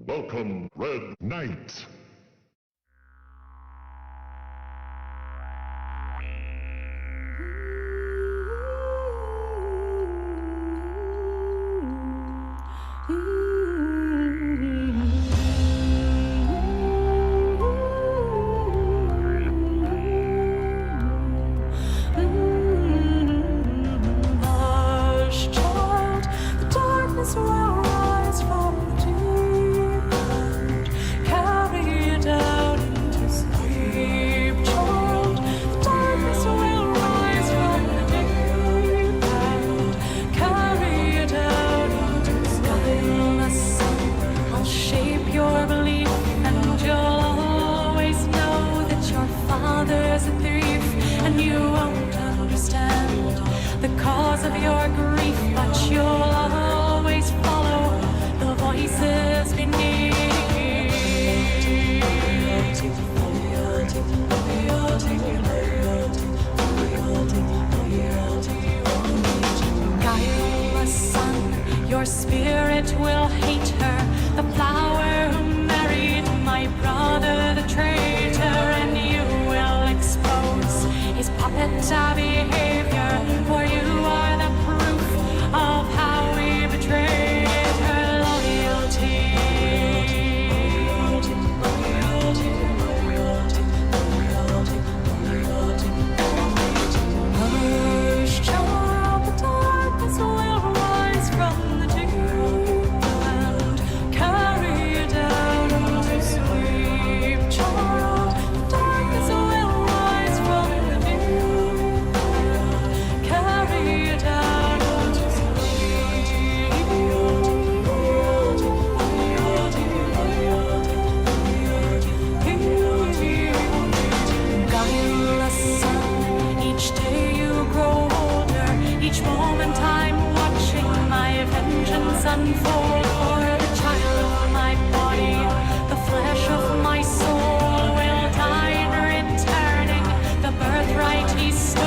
Welcome, Red Knight. Your spirit will hate her, the flower who married my brother, the traitor, and you will expose his puppet behavior, for you are the proof of how we betrayed her loyalty. Hush, child, the darkness will rise from the deep and carry you down into sleep. Child, the darkness will rise from the deep and carry you down into sleep. Guileless son, each day you grow older, each moment I'm watching my vengeance unfold. For the child of my body, the flesh of my soul will die in returning the birthright he stole.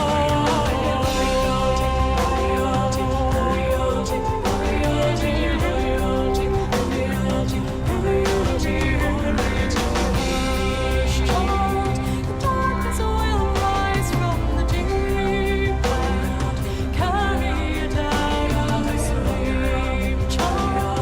The darkness will rise from the deep and carry you down to sleep. Child,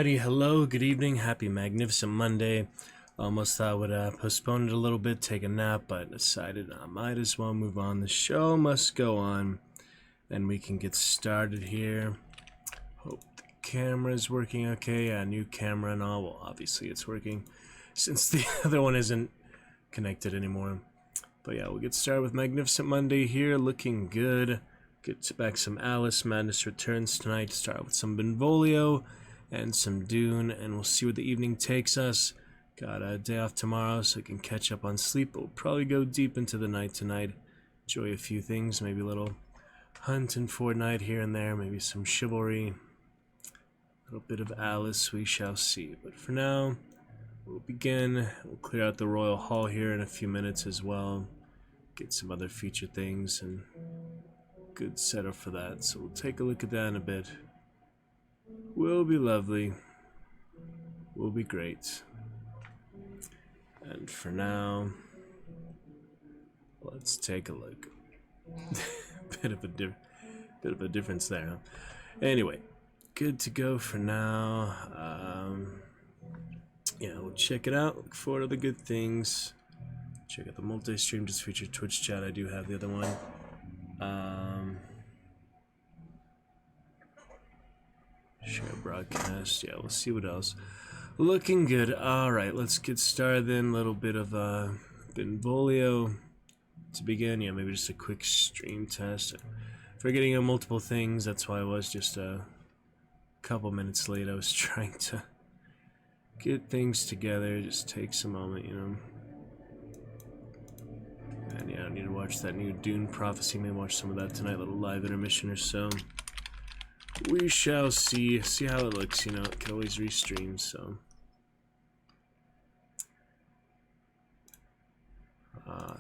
Alrighty, hello, good evening, happy magnificent Monday. Almost thought I would postpone it a little bit, take a nap, but decided I might as well move on. The show must go on, and we can get started here. Hope the camera's working okay. Yeah, new camera and all. Well, obviously it's working since the other one isn't connected anymore. But yeah, we'll get started with Magnificent Monday here, looking good. Get back some Alice. Madness Returns tonight. Start with some Benvolio and some Dune, and we'll see where the evening takes us. Got a day off tomorrow, so I can catch up on sleep. We'll probably go deep into the night tonight. Enjoy a few things, maybe a little Hunt and Fortnite here and there, maybe some Chivalry. A little bit of Alice, we shall see. But for now, we'll begin. We'll clear out the Royal Hall here in a few minutes as well. Get some other feature things and good setup for that. So we'll take a look at that in a bit. Will be lovely. Will be great. And for now, let's take a look. bit of a difference there, huh? Anyway, good to go for now. Yeah, we'll check it out. Look forward to the good things. Check out the multi-stream, just featured Twitch chat. I do have the other one. Share broadcast. Yeah, we'll see what else. Looking good. Alright, let's get started then. A little bit of Benvolio to begin. Yeah, maybe just a quick stream test. Forgetting multiple things, that's why I was just a couple minutes late. I was trying to get things together. Just takes a moment, you know. And yeah, I need to watch that new Dune Prophecy. Maybe watch some of that tonight, a little live intermission or so. We shall see how it looks, you know. It can always restream, so.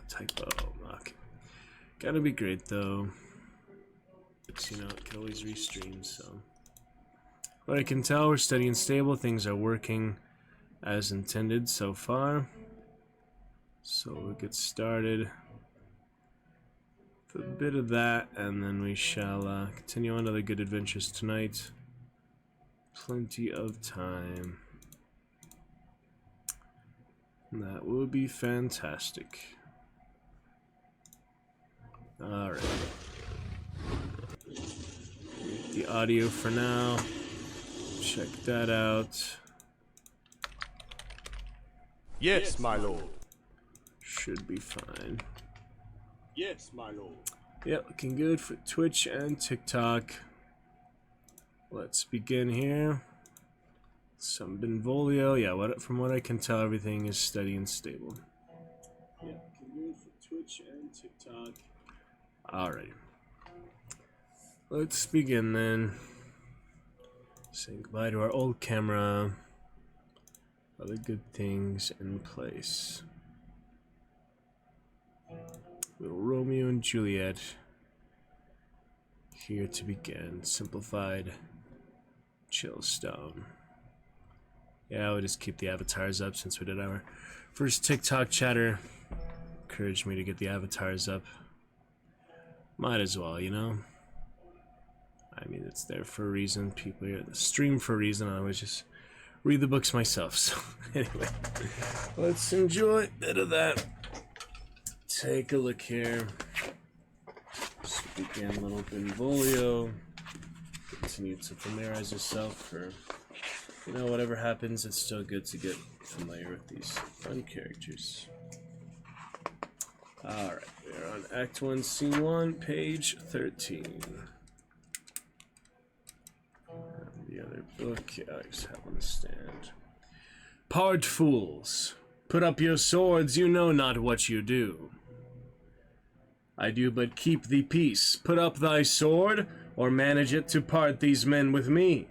Typo. Okay. Gotta be great though. You know, it can always restream, so. What I can tell, we're steady and stable. Things are working as intended so far. So we'll get started with a bit of that, and then we shall continue on to the good adventures tonight. Plenty of time. That will be fantastic. Alright. The audio for now. Check that out. Yes, my lord. Should be fine. Yes, my lord. Yep, looking good for Twitch and TikTok. Let's begin here. Some Benvolio. Yeah, from what I can tell, everything is steady and stable. Yep, looking good for Twitch and TikTok. Alright. Let's begin then. Saying goodbye to our old camera. Other good things in place. Little Romeo and Juliet. Here to begin. Simplified Chillstone. Yeah, we'll just keep the avatars up since we did our first TikTok chatter. Encouraged me to get the avatars up. Might as well, you know? I mean, it's there for a reason. People here at the stream for a reason. I always just read the books myself. So, anyway, let's enjoy a bit of that. Take a look here. Just begin a little Benvolio. Continue to familiarize yourself for, you know, whatever happens, it's still good to get familiar with these fun characters. Alright, we're on Act 1, Scene 1, page 13. And the other book, yeah, I just have on the stand. Part fools, put up your swords, you know not what you do. I do but keep thee peace. Put up thy sword, or manage it to part these men with me.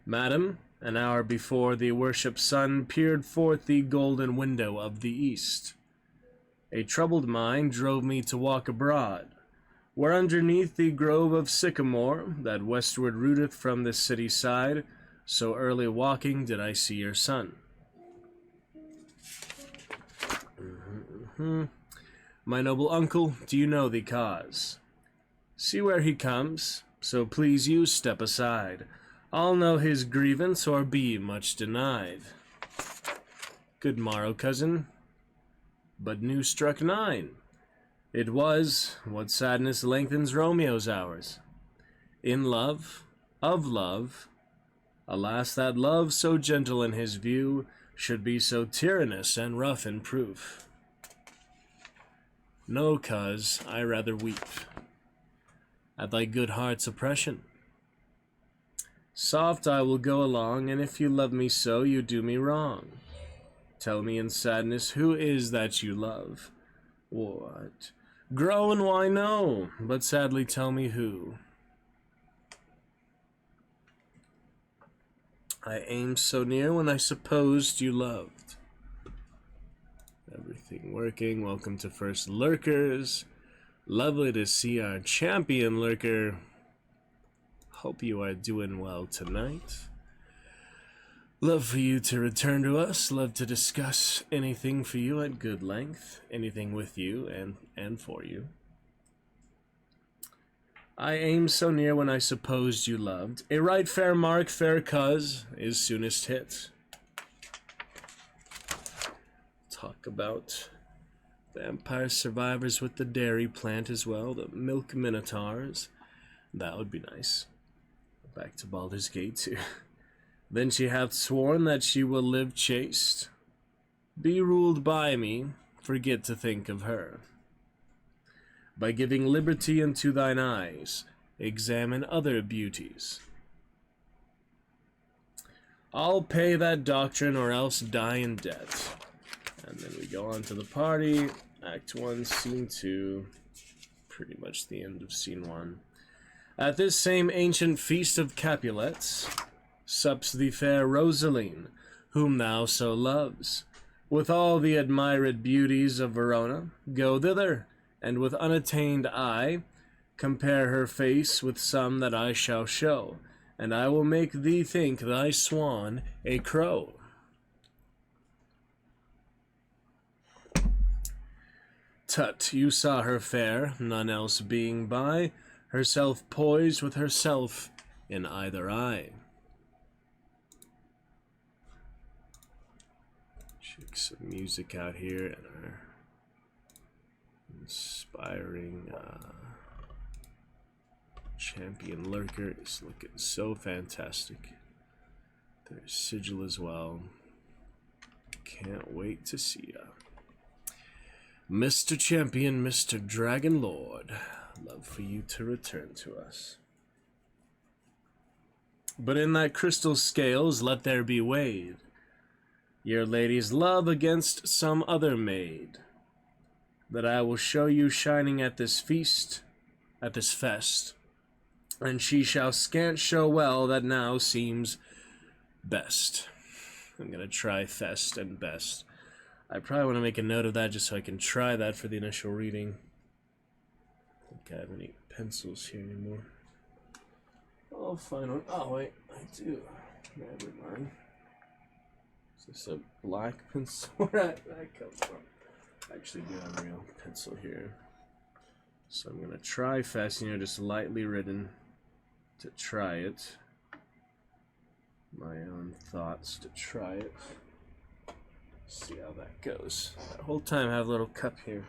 Madam, an hour before the worshipped sun peered forth the golden window of the east. A troubled mind drove me to walk abroad, where underneath the grove of sycamore that westward rooteth from the city side, so early walking did I see your son. My noble uncle, do you know the cause? See where he comes, so please you step aside. I'll know his grievance or be much denied. Good morrow, cousin, but new struck 9. It was, what sadness lengthens Romeo's hours. In love, of love, alas that love so gentle in his view should be so tyrannous and rough in proof. No, cuz, I rather weep at thy good heart's oppression. Soft I will go along, and if you love me so, you do me wrong. Tell me in sadness, who is that you love? What? Grow and why no, but sadly tell me who. I aimed so near when I supposed you loved. Everything working. Welcome to First Lurkers. Lovely to see our champion lurker. Hope you are doing well tonight. Love for you to return to us. Love to discuss anything for you at good length. Anything with you and for you. I aimed so near when I supposed you loved. A right fair mark, fair cuz, is soonest hit. Talk about vampire survivors with the dairy plant as well. The milk minotaurs. That would be nice. Back to Baldur's Gate too. Then she hath sworn that she will live chaste. Be ruled by me, forget to think of her. By giving liberty unto thine eyes, examine other beauties. I'll pay that doctrine or else die in debt. And then we go on to the party. Act 1, Scene 2. Pretty much the end of Scene 1. At this same ancient feast of Capulets, sups the fair Rosaline, whom thou so loves. With all the admired beauties of Verona, go thither, and with unattained eye, compare her face with some that I shall show, and I will make thee think thy swan a crow. Tut, you saw her fair, none else being by, herself poised with herself in either eye. Check some music out here, and our inspiring champion lurker is looking so fantastic. There's Sigil as well. Can't wait to see ya. Mr. Champion, Mr. Dragon Lord, love for you to return to us. But in that crystal scales let there be weighed your lady's love against some other maid, that I will show you shining at this feast, at this fest, and she shall scant show well that now seems best. I'm gonna try fest and best. I probably want to make a note of that just so I can try that for the initial reading. I don't think I have any pencils here anymore. I'll find one. Oh, wait, I do. Never mind. Is this a black pencil? Where did that come from? I actually do have a real pencil here. So I'm going to try fast, just lightly written to try it. My own thoughts to try it. See how that goes. That whole time I have a little cup here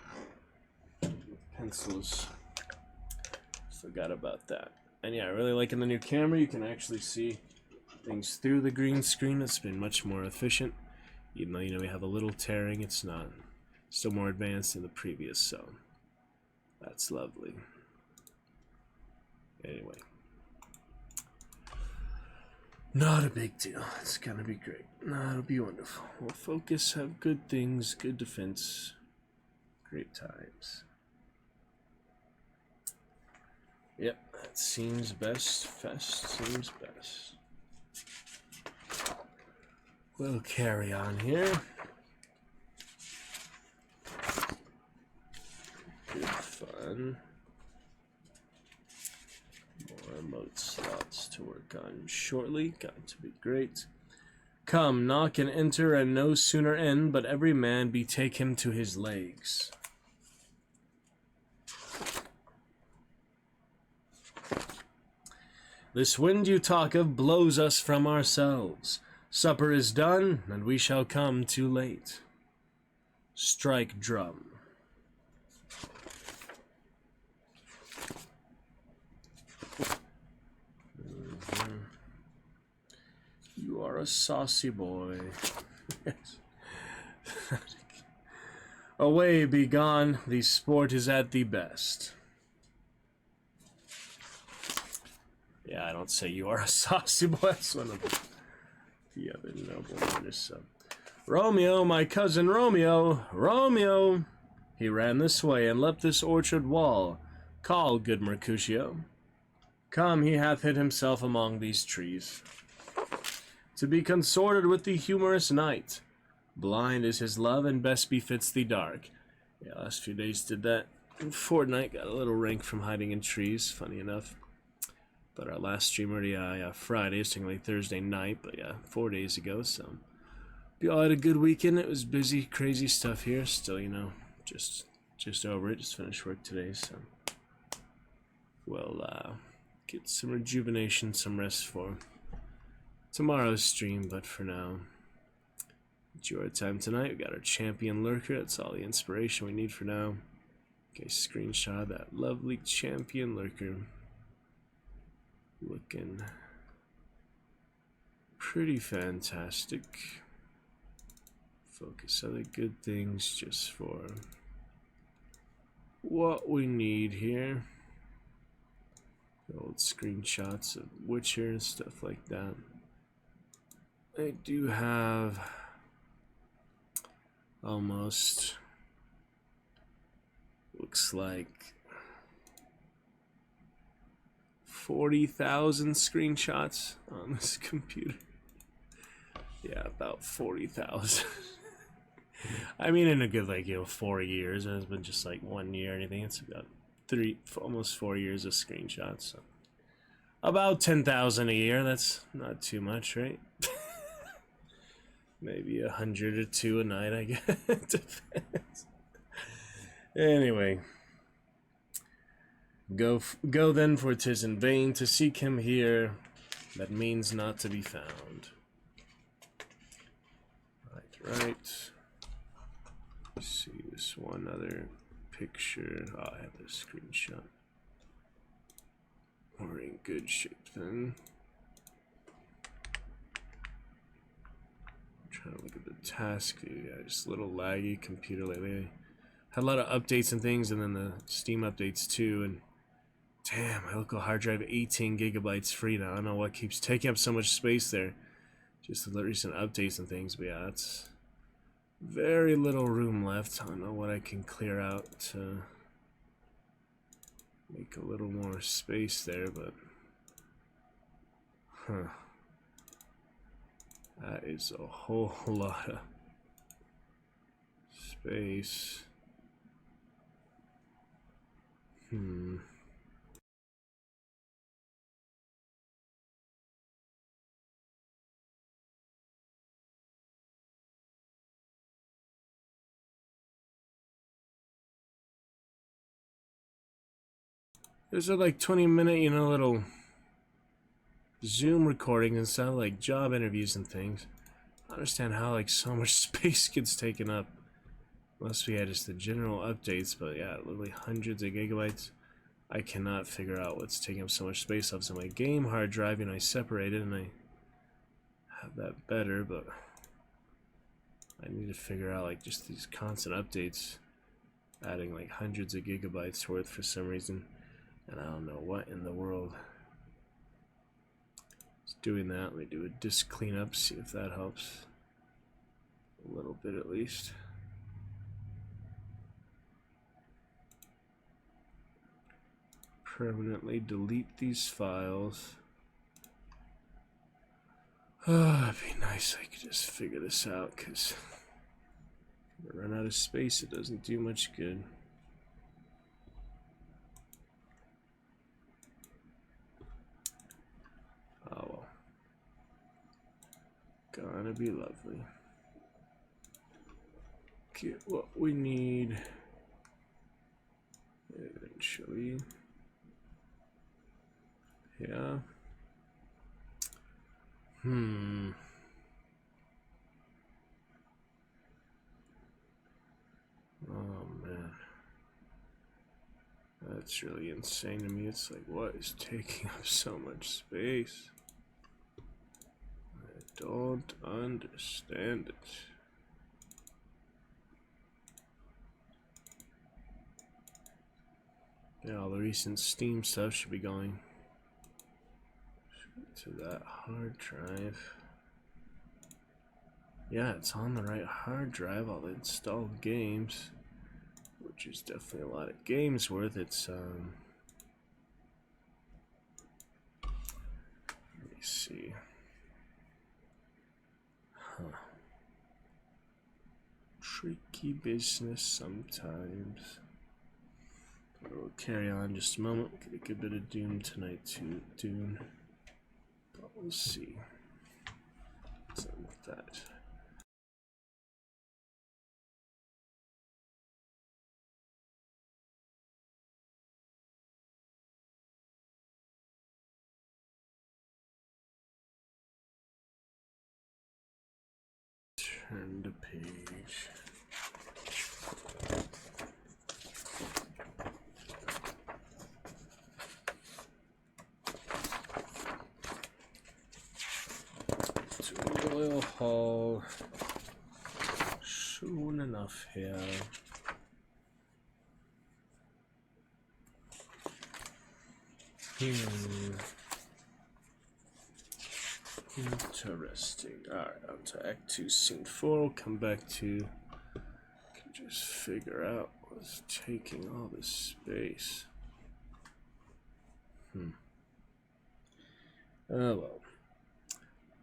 with pencils. Forgot about that. And yeah, I really liking the new camera. You can actually see things through the green screen. It's been much more efficient. Even though, we have a little tearing, it's not. Still more advanced than the previous, so that's lovely. Anyway. Not a big deal. It's gonna be great. No, it'll be wonderful. We'll focus, have good things, good defense, great times. Yep, that seems best. Fest seems best. We'll carry on here. Good fun. More emote slots to work on shortly. Got to be great. Come, knock and enter, and no sooner in, but every man betake him to his legs. This wind you talk of blows us from ourselves. Supper is done, and we shall come too late. Strike drum. You are a saucy boy. Yes. Away, be gone, the sport is at the best. Yeah, I don't say you are a saucy boy. That's one of the other noblemen. Romeo, my cousin Romeo, Romeo! He ran this way and leapt this orchard wall. Call, good Mercutio. Come, he hath hid himself among these trees, to be consorted with the humorous night. Blind is his love, and best befits the dark. Yeah, last few days did that. And Fortnite got a little rank from hiding in trees, funny enough. But our last stream already, Friday, it's technically Thursday night, but yeah, 4 days ago, so. We all had a good weekend. It was busy, crazy stuff here. Still, you know, just over it. Just finished work today, so. We'll, get some rejuvenation, some rest for tomorrow's stream, but for now, enjoy our time tonight. We got our champion lurker. That's all the inspiration we need for now. Okay, screenshot of that lovely champion lurker. Looking pretty fantastic. Focus other good things just for what we need here. The old screenshots of Witcher and stuff like that. I do have almost, looks like 40,000 screenshots on this computer. Yeah, about 40,000. I mean, in a good, like, 4 years. It has been just like 1 year or anything. It's about almost 4 years of screenshots. So about 10,000 a year. That's not too much, right? Maybe 100 or 2 a night, I guess. It depends. Anyway. Go then, for 'tis in vain to seek him here, that means not to be found. Right. Let's see this one other picture. Oh, I have this screenshot. We're in good shape then. I'm trying to look at the task view. Yeah, just a little laggy computer lately. Had a lot of updates and things, and then the Steam updates too, and damn, my local hard drive, 18 gigabytes free now. I don't know what keeps taking up so much space there. Just the recent updates and things, but yeah, that's very little room left. I don't know what I can clear out to make a little more space there, but that is a whole lot of space. There's a like 20-minute, you know, little Zoom recording and stuff, like job interviews and things. I understand how like so much space gets taken up. Must be just the general updates, but yeah, literally hundreds of gigabytes. I cannot figure out what's taking up so much space. Obviously my game hard drive, and I separated and I have that better, but I need to figure out like just these constant updates adding like hundreds of gigabytes worth for some reason. And I don't know what in the world is doing that. Let me do a disk cleanup, see if that helps. A little bit at least. Permanently delete these files. Oh, it'd be nice if I could just figure this out, because if I run out of space, it doesn't do much good. Oh well. Gonna be lovely. Get what we need eventually. Yeah. Hmm. Oh man. That's really insane to me. It's like, what is taking up so much space? I don't understand it. Yeah, all the recent Steam stuff should be going to that hard drive. Yeah, it's on the right hard drive, all the installed games, which is definitely a lot of games worth. It's, let me see. Huh. Tricky business sometimes. We'll carry on just a moment. We'll get a good bit of Dune tonight too. Dune. But we'll see. What's up with that? Turn the page. To Royal Hall. Soon enough here. Interesting. Alright, on to Act 2, Scene 4. We'll come back to... Can just figure out what's taking all this space. Oh well.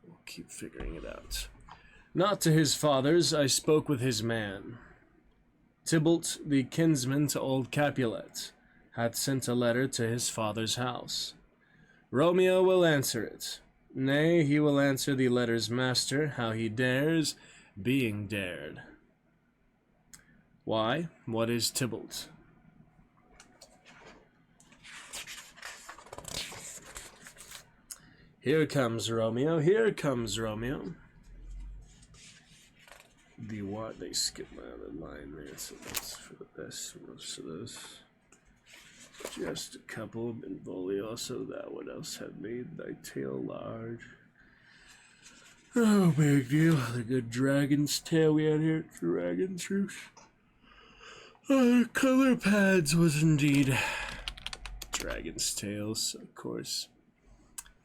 We'll keep figuring it out. Not to his fathers, I spoke with his man. Tybalt, the kinsman to old Capulet, hath sent a letter to his father's house. Romeo will answer it. Nay, he will answer the letter's master, how he dares, being dared. Why? What is Tybalt? Here comes Romeo, here comes Romeo. The what? They skipped my other line there, so that's for the best most of those. Just a couple. Benvolio also that what else had made thy tail large. Oh, big deal. The good dragon's tail we had here at Dragon's Roost. Color pads was indeed dragon's tails, of course.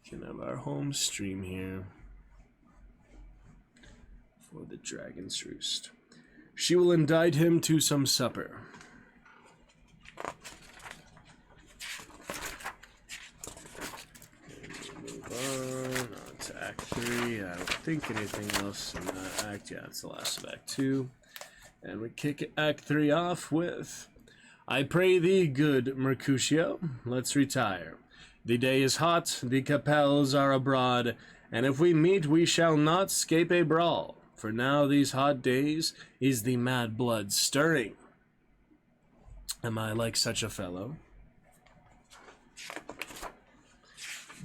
Can have our home stream here for the Dragon's Roost. She will indict him to some supper. On to Act 3. I don't think anything else in that act. Yeah, it's the last of Act 2. And we kick Act 3 off with, I pray thee, good Mercutio, let's retire. The day is hot, the capels are abroad, and if we meet we shall not scape a brawl. For now these hot days is the mad blood stirring. Am I like such a fellow?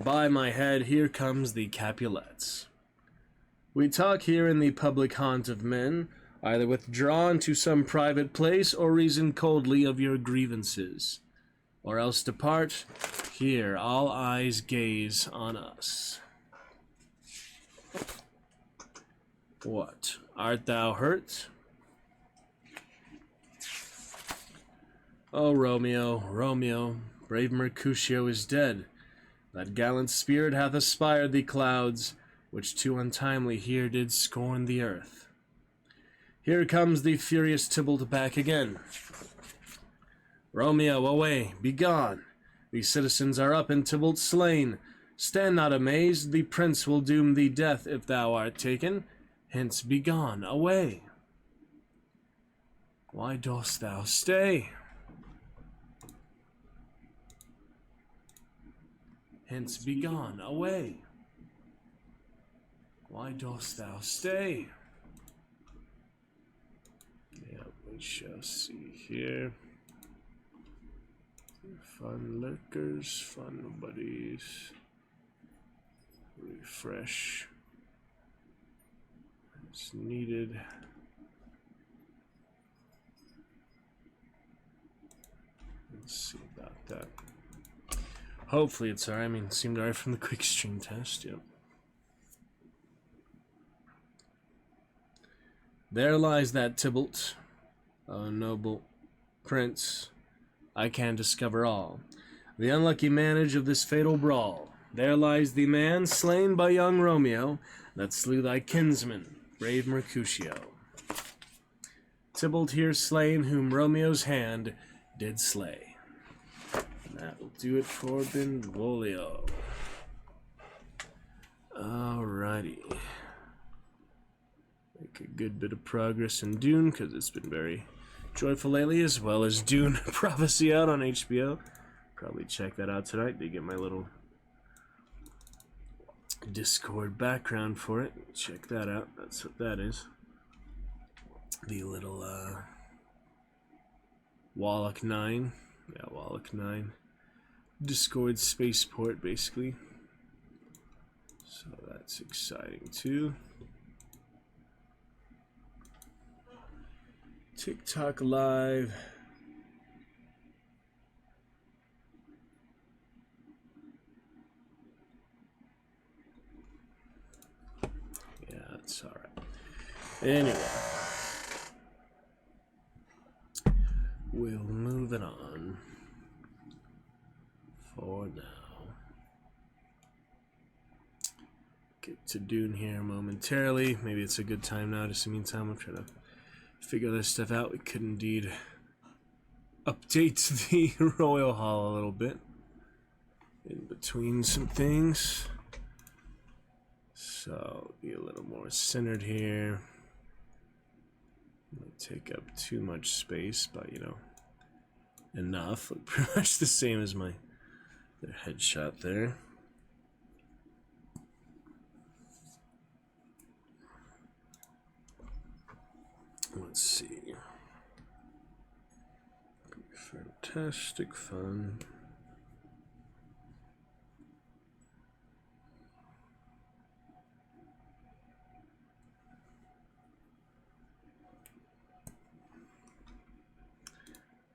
By my head, here comes the Capulets. We talk here in the public haunt of men, either withdrawn to some private place, or reason coldly of your grievances. Or else depart, here all eyes gaze on us. What, art thou hurt? Oh, Romeo, Romeo, brave Mercutio is dead. That gallant spirit hath aspired the clouds, which too untimely here did scorn the earth. Here comes the furious Tybalt back again. Romeo, away, be gone. The citizens are up and Tybalt slain. Stand not amazed, the prince will doom thee death if thou art taken. Hence be gone, away. Why dost thou stay? Hence be gone, away. Why dost thou stay? Yeah, we shall see here. Fun lurkers, fun buddies. Refresh. is needed. Let's see about that. Hopefully it's alright. I mean, it seemed alright from the quick stream test. Yep. There lies that Tybalt, a noble prince. I can discover all. The unlucky manage of this fatal brawl. There lies the man slain by young Romeo, that slew thy kinsman, brave Mercutio. Tybalt here slain, whom Romeo's hand did slay. And that'll do it for Benvolio. Alrighty. Make a good bit of progress in Dune, because it's been very joyful lately, as well as Dune Prophecy out on HBO. Probably check that out tonight to get my little Discord background for it. Check that out. That's what that is. The little Wallach 9. Yeah, Wallach 9. Discord spaceport, basically. So that's exciting too. TikTok live. Yeah, it's alright. Anyway, we'll move it on for now. Get to Dune here momentarily. Maybe it's a good time now. Just in the meantime, I'm trying to figure this stuff out. We could indeed update the Royal Hall a little bit in between some things. So be a little more centered here. Might take up too much space, but you know, enough. Look pretty much the same as my headshot there. Let's see. Fantastic fun.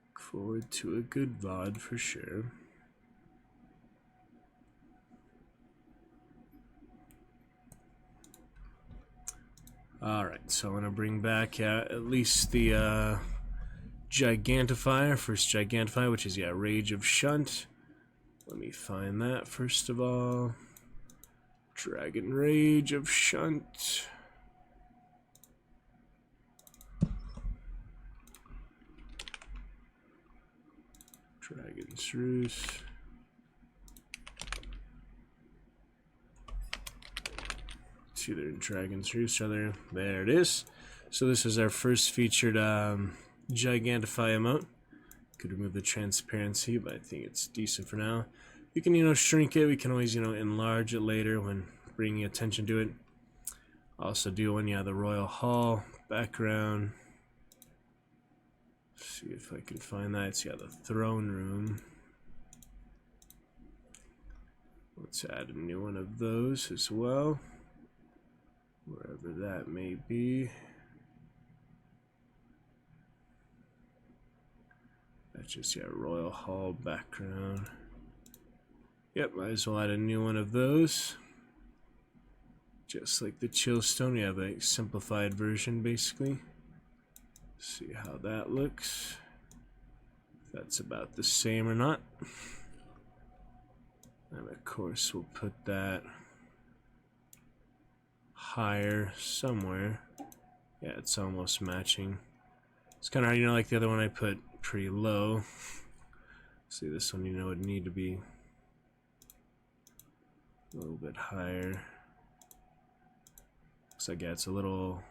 Look forward to a good VOD for sure. Alright, so I'm going to bring back at least the Gigantifier, first Gigantifier, which is, yeah, Rage of Shunt. Let me find that first of all. Dragon Rage of Shunt. Dragon's Roost. It's either Dragon's Roost or there it is. So this is our first featured Gigantify emote. Could remove the transparency, but I think it's decent for now. You can, you know, shrink it. We can always, you know, enlarge it later when bringing attention to it. Also do one, yeah, the Royal Hall background. See if I can find that. It's, yeah, the throne room. Let's add a new one of those as well, wherever that may be. That's just, yeah, Royal Hall background. Yep, might as well add a new one of those. Just like the Chillstone, we have a simplified version basically. See how that looks. If that's about the same or not. And of course we'll put that higher somewhere. Yeah, it's almost matching. It's kind of, you know, like the other one I put pretty low. See, this one, you know, would need to be a little bit higher. Looks like, yeah, it's a little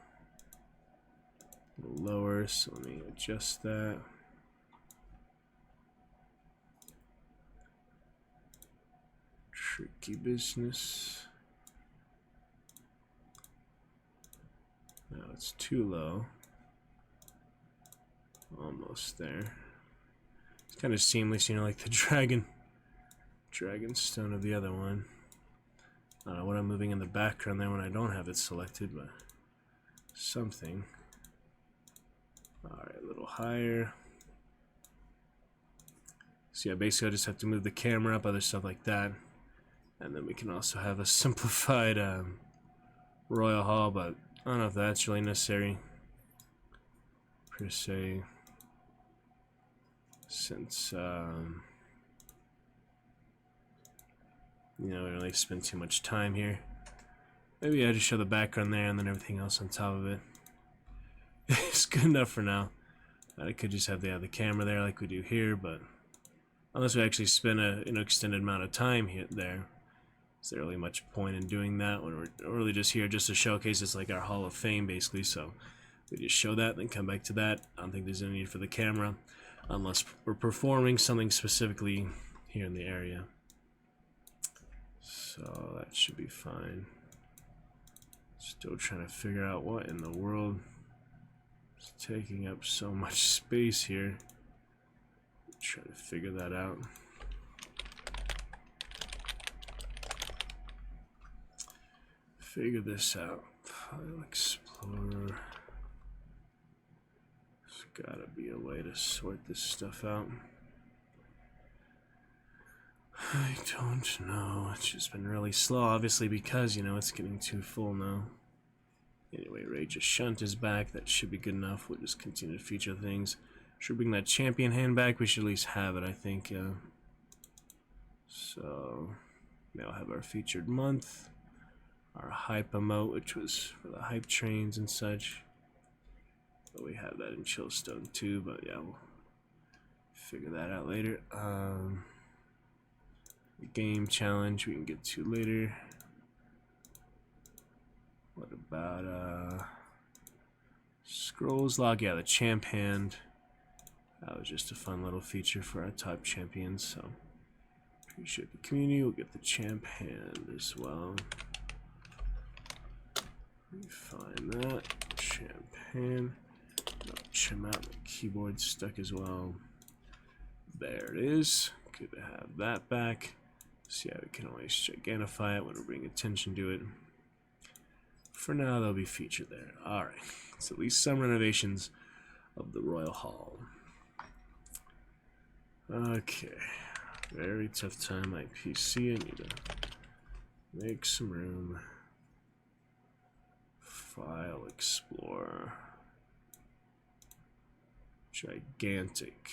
lower, so let me adjust that. Tricky business. Now it's too low. Almost there. It's kind of seamless, you know, like the dragon stone of the other one. I don't know what I'm moving in the background there when I don't have it selected, but something. Alright, a little higher. So yeah, basically I just have to move the camera up, other stuff like that. And then we can also have a simplified Royal Hall, but I don't know if that's really necessary, per se, since, you know, we don't really spend too much time here. Maybe I just show the background there and then everything else on top of it. It's good enough for now. I could just have the camera there like we do here, but unless we actually spend an extended amount of time here there, is there really much point in doing that when we're really just here just to showcase it's like our Hall of Fame basically. So we just show that, then come back to that. I don't think there's any need for the camera unless we're performing something specifically here in the area. So that should be fine. Still trying to figure out what in the world is taking up so much space here. Try to figure that out. Figure this out. File Explorer. There's gotta be a way to sort this stuff out. I don't know. It's just been really slow, obviously, because, you know, it's getting too full now. Anyway, Rage of Shunt is back. That should be good enough. We'll just continue to feature things. Should bring that champion hand back. We should at least have it, I think. So, now we'll have our featured month. Our hype emote, which was for the hype trains and such. But we have that in Chillstone too, but yeah, we'll figure that out later. The game challenge we can get to later. What about Scrolls log? Yeah, the champ hand. That was just a fun little feature for our top champions, so appreciate the community. We'll get the champ hand as well. Refine that. Champ hand. No, trim out the keyboard stuck as well. There it is. Good to have that back. So yeah, we can always gigantify it when we bring attention to it. For now, they'll be featured there. Alright, so at least some renovations of the Royal Hall. Okay, very tough time. My PC, I need to make some room. File Explorer. Gigantic.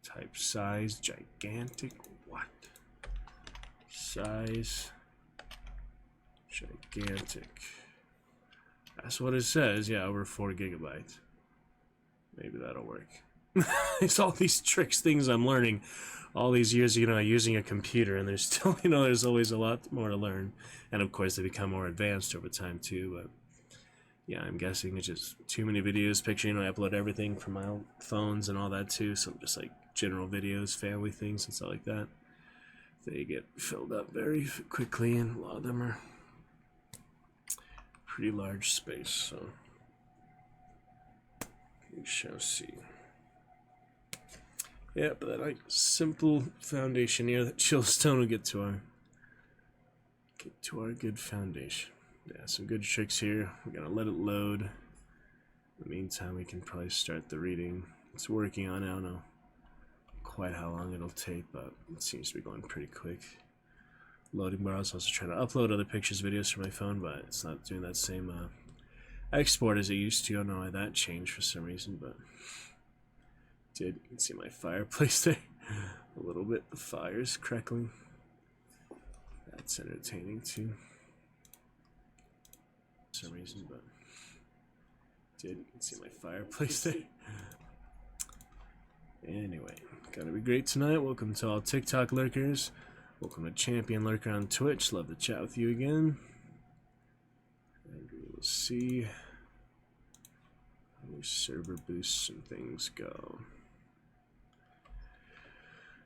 Type size, gigantic. What? Size. Gigantic. That's what it says. Yeah, over 4 gigabytes. Maybe that'll work. It's all these tricks, things I'm learning all these years, you know, using a computer, and there's still, you know, there's always a lot more to learn. And of course, they become more advanced over time too. But yeah, I'm guessing it's just too many videos. Picture, you know, I upload everything from my own phones and all that too. So just like general videos, family things, and stuff like that. They get filled up very quickly, and a lot of them are pretty large space. So we shall see. Yeah, but that like simple foundation here that Chillstone will get to our good foundation. Yeah, some good tricks here. We're gonna let it load. In the meantime, we can probably start the reading. It's working on it. I don't know quite how long it'll take, but it seems to be going pretty quick. Loading bar. I was also trying to upload other pictures, videos from my phone, but it's not doing that same export as it used to. I don't know why that changed for some reason, but you can see my fireplace there a little bit. The fire's crackling. That's entertaining too for some reason, but you can see my fireplace there. Anyway, gonna be great tonight. Welcome to all TikTok lurkers. Welcome to Champion Lurker on Twitch. Love to chat with you again. And we will see how server boosts and things go.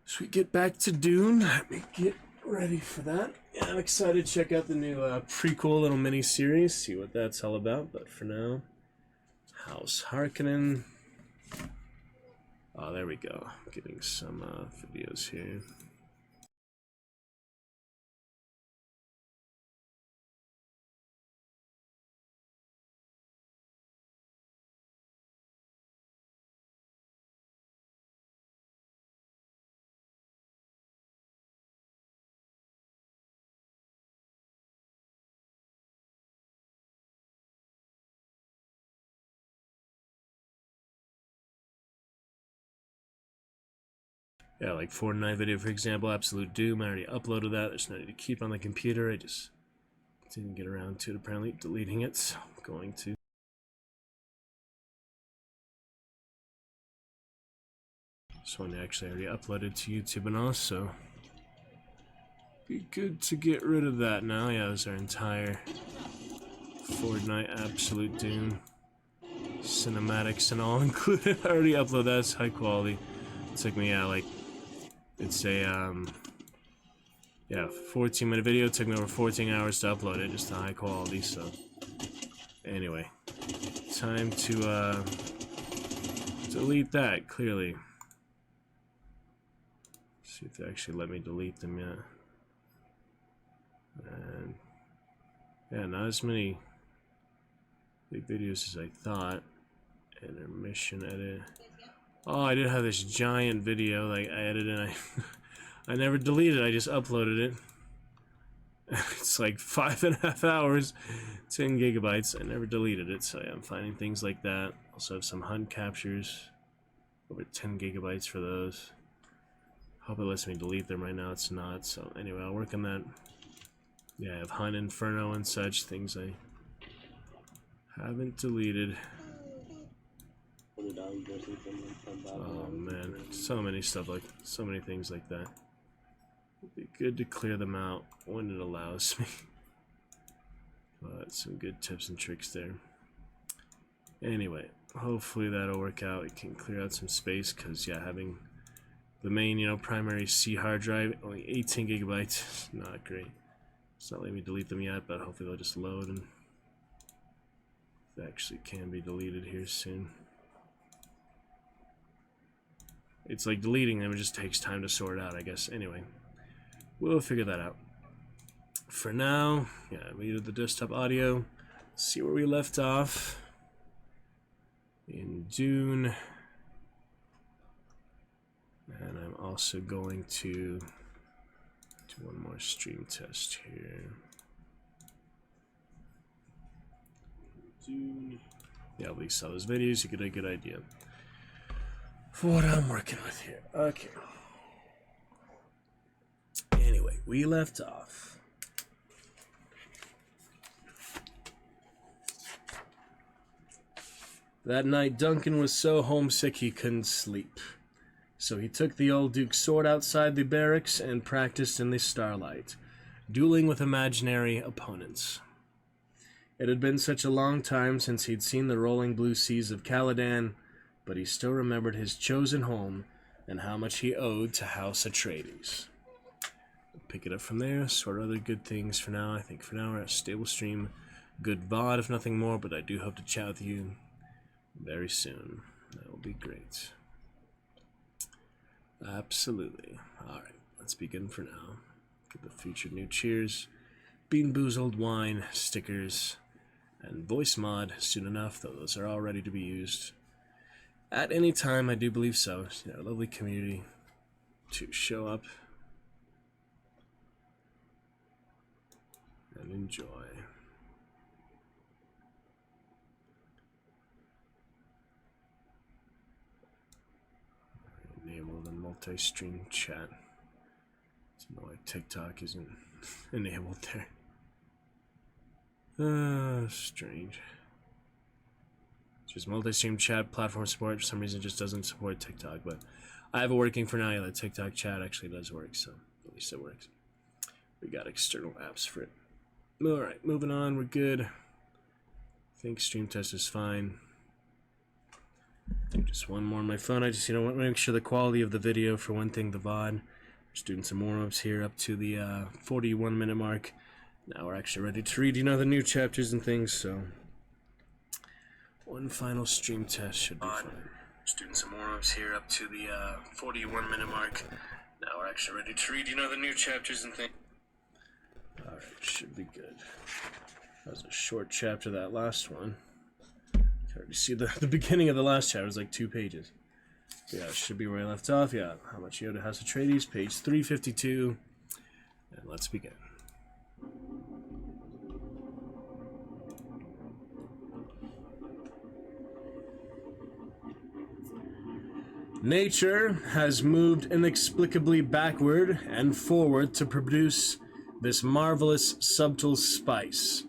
So we get back to Dune. Let me get ready for that. Yeah, I'm excited to check out the new prequel little mini-series, see what that's all about. But for now, House Harkonnen. Oh, there we go. Getting some videos here. Yeah, like Fortnite video, for example, Absolute Doom. I already uploaded that. There's no need to keep on the computer. I just didn't get around to it, apparently, deleting it. So I'm going to. This one actually already uploaded to YouTube and all, so be good to get rid of that now. Yeah, those are entire Fortnite Absolute Doom cinematics and all included. I already uploaded that. It's high quality. It took me, yeah, like, it's a, yeah, 14-minute video. It took me over 14 hours to upload it, just to high quality, so. Anyway, time to, delete that, clearly. See if they actually let me delete them yet. And, yeah, not as many big videos as I thought. Intermission edit. Oh, I did have this giant video, like, I edited and I never deleted it, I just uploaded it. It's like 5.5 hours, 10 gigabytes. I never deleted it, so yeah, I'm finding things like that. Also have some hunt captures, over 10 gigabytes for those. Hope it lets me delete them right now. It's not, so anyway, I'll work on that. Yeah, I have Hunt Inferno and such, things I haven't deleted. Oh man, so many stuff like, so many things like that. It'd be good to clear them out when it allows me. But some good tips and tricks there. Anyway, hopefully that'll work out. It can clear out some space, because yeah, having the main, you know, primary C hard drive, only 18 gigabytes, not great. It's not letting me delete them yet, but hopefully they'll just load and they actually can be deleted here soon. It's like deleting them, it just takes time to sort out, I guess. Anyway, we'll figure that out. For now, yeah, we did the desktop audio. Let's see where we left off. In Dune. And I'm also going to do one more stream test here. Dune. Yeah, at least saw those videos, you get a good idea for what I'm working with here. Okay. Anyway, we left off. That night, Duncan was so homesick he couldn't sleep. So he took the old Duke's sword outside the barracks and practiced in the starlight, dueling with imaginary opponents. It had been such a long time since he'd seen the rolling blue seas of Caladan, but he still remembered his chosen home and how much he owed to House Atreides. Pick it up from there, sort of other good things for now. I think for now we're at a stable stream. Good VOD, if nothing more, but I do hope to chat with you very soon. That will be great. Absolutely. Alright, let's begin for now. Get the featured new cheers, Bean Boozled wine, stickers, and voice mod soon enough, though those are all ready to be used at any time. I do believe so. You know, a lovely community to show up and enjoy. Enable the multi-stream chat. So why TikTok isn't enabled there. Strange. Just multi-stream chat platform support for some reason just doesn't support TikTok, but I have it working for now. Yeah, the TikTok chat actually does work, so at least it works. We got external apps for it. Alright, moving on, we're good. I think stream test is fine. Just one more on my phone. I just, you know, want to make sure the quality of the video, for one thing, the VOD. Just doing some warm-ups here up to the 41-minute mark. Now we're actually ready to read, you know, the new chapters and things, so one final stream test should be fine. Just doing some warm-ups here up to the 41-minute mark. Now we're actually ready to read, you know, the new chapters and things. Alright, should be good. That was a short chapter, that last one. You already see the beginning of the last chapter is like 2 pages. So yeah, it should be where I left off. Yeah, how much you owe to House Atreides, page 352. And let's begin. Nature has moved inexplicably backward and forward to produce this marvelous subtle spice.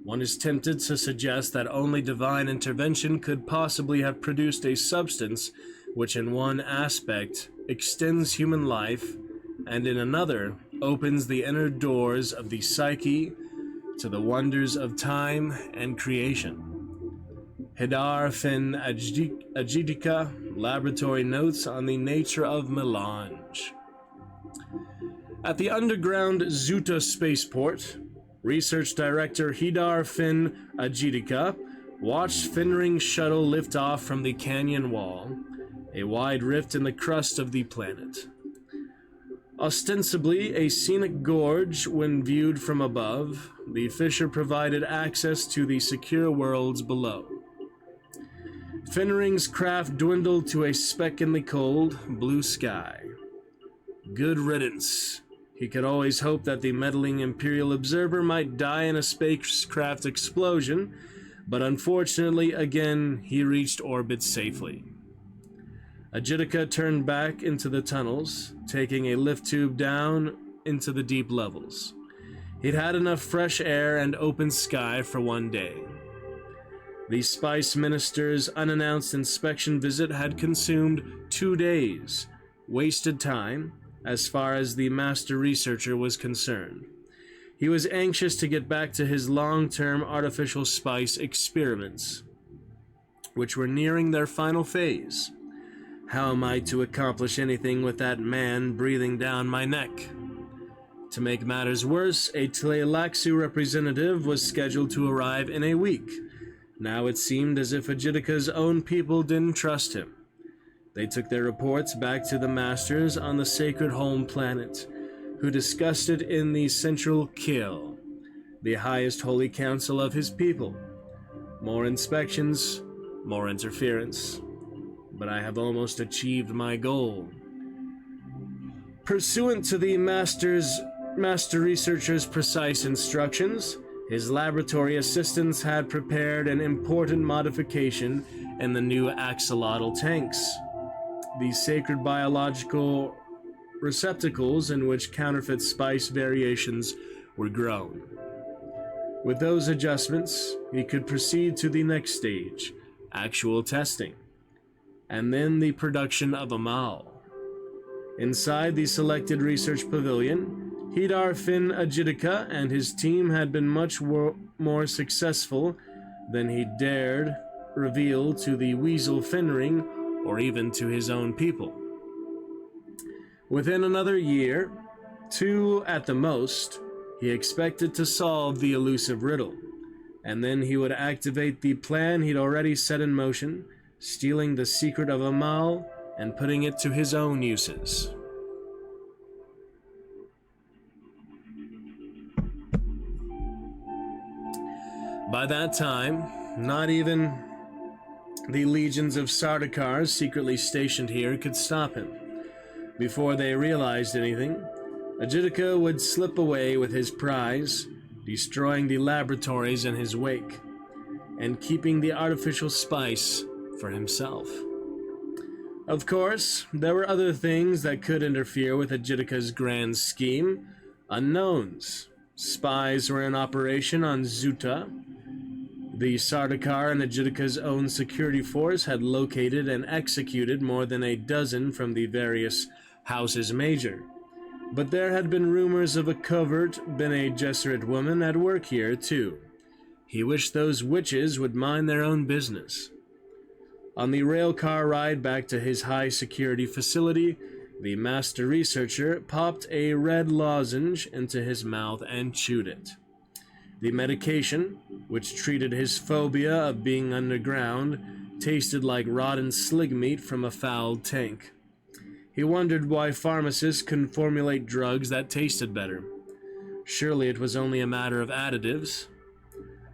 One is tempted to suggest that only divine intervention could possibly have produced a substance which in one aspect extends human life and in another opens the inner doors of the psyche to the wonders of time and creation. Hidar Fin Agidica, Laboratory Notes on the Nature of Melange. At the underground Zuta spaceport, research director Hidar Fin Agidica watched Finring's shuttle lift off from the canyon wall, a wide rift in the crust of the planet. Ostensibly a scenic gorge when viewed from above, the fissure provided access to the secure worlds below. Finring's craft dwindled to a speck in the cold, blue sky. Good riddance. He could always hope that the meddling Imperial observer might die in a spacecraft explosion, but unfortunately, again, he reached orbit safely. Agidica turned back into the tunnels, taking a lift tube down into the deep levels. He'd had enough fresh air and open sky for one day. The Spice Minister's unannounced inspection visit had consumed 2 days, wasted time, as far as the master researcher was concerned. He was anxious to get back to his long-term artificial spice experiments, which were nearing their final phase. How am I to accomplish anything with that man breathing down my neck? To make matters worse, a Tleilaxu representative was scheduled to arrive in a week. Now it seemed as if Agidica's own people didn't trust him. They took their reports back to the masters on the sacred home planet, who discussed it in the Central Kill, the highest holy council of his people. More inspections, more interference. But I have almost achieved my goal. Pursuant to the master researcher's precise instructions, his laboratory assistants had prepared an important modification in the new axolotl tanks, the sacred biological receptacles in which counterfeit spice variations were grown. With those adjustments, he could proceed to the next stage, actual testing, and then the production of a Mao. Inside the selected research pavilion, Hidar Fin Agidica and his team had been much more successful than he dared reveal to the Weasel Finring or even to his own people. Within another year, 2 at the most, he expected to solve the elusive riddle, and then he would activate the plan he'd already set in motion, stealing the secret of Amal and putting it to his own uses. By that time, not even the legions of Sardaukars secretly stationed here could stop him. Before they realized anything, Agidica would slip away with his prize, destroying the laboratories in his wake, and keeping the artificial spice for himself. Of course, there were other things that could interfere with Agidica's grand scheme. Unknowns. Spies were in operation on Zuta. The Sardaukar and Agidica's own security force had located and executed more than a dozen from the various houses major. But there had been rumors of a covert Bene Gesserit woman at work here, too. He wished those witches would mind their own business. On the railcar ride back to his high-security facility, the master researcher popped a red lozenge into his mouth and chewed it. The medication, which treated his phobia of being underground, tasted like rotten slig meat from a fouled tank. He wondered why pharmacists couldn't formulate drugs that tasted better. Surely it was only a matter of additives.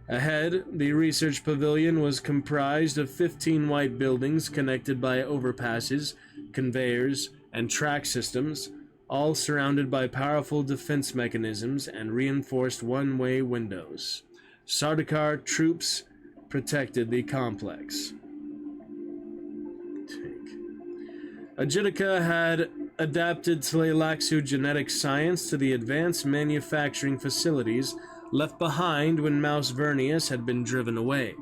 Ahead, the research pavilion was comprised of 15 white buildings connected by overpasses, conveyors, and track systems, all surrounded by powerful defense mechanisms and reinforced one-way windows. Sardaukar troops protected the complex. Agitica had adapted Tleilaxu genetic science to the advanced manufacturing facilities left behind when Mouse Vernius had been driven away.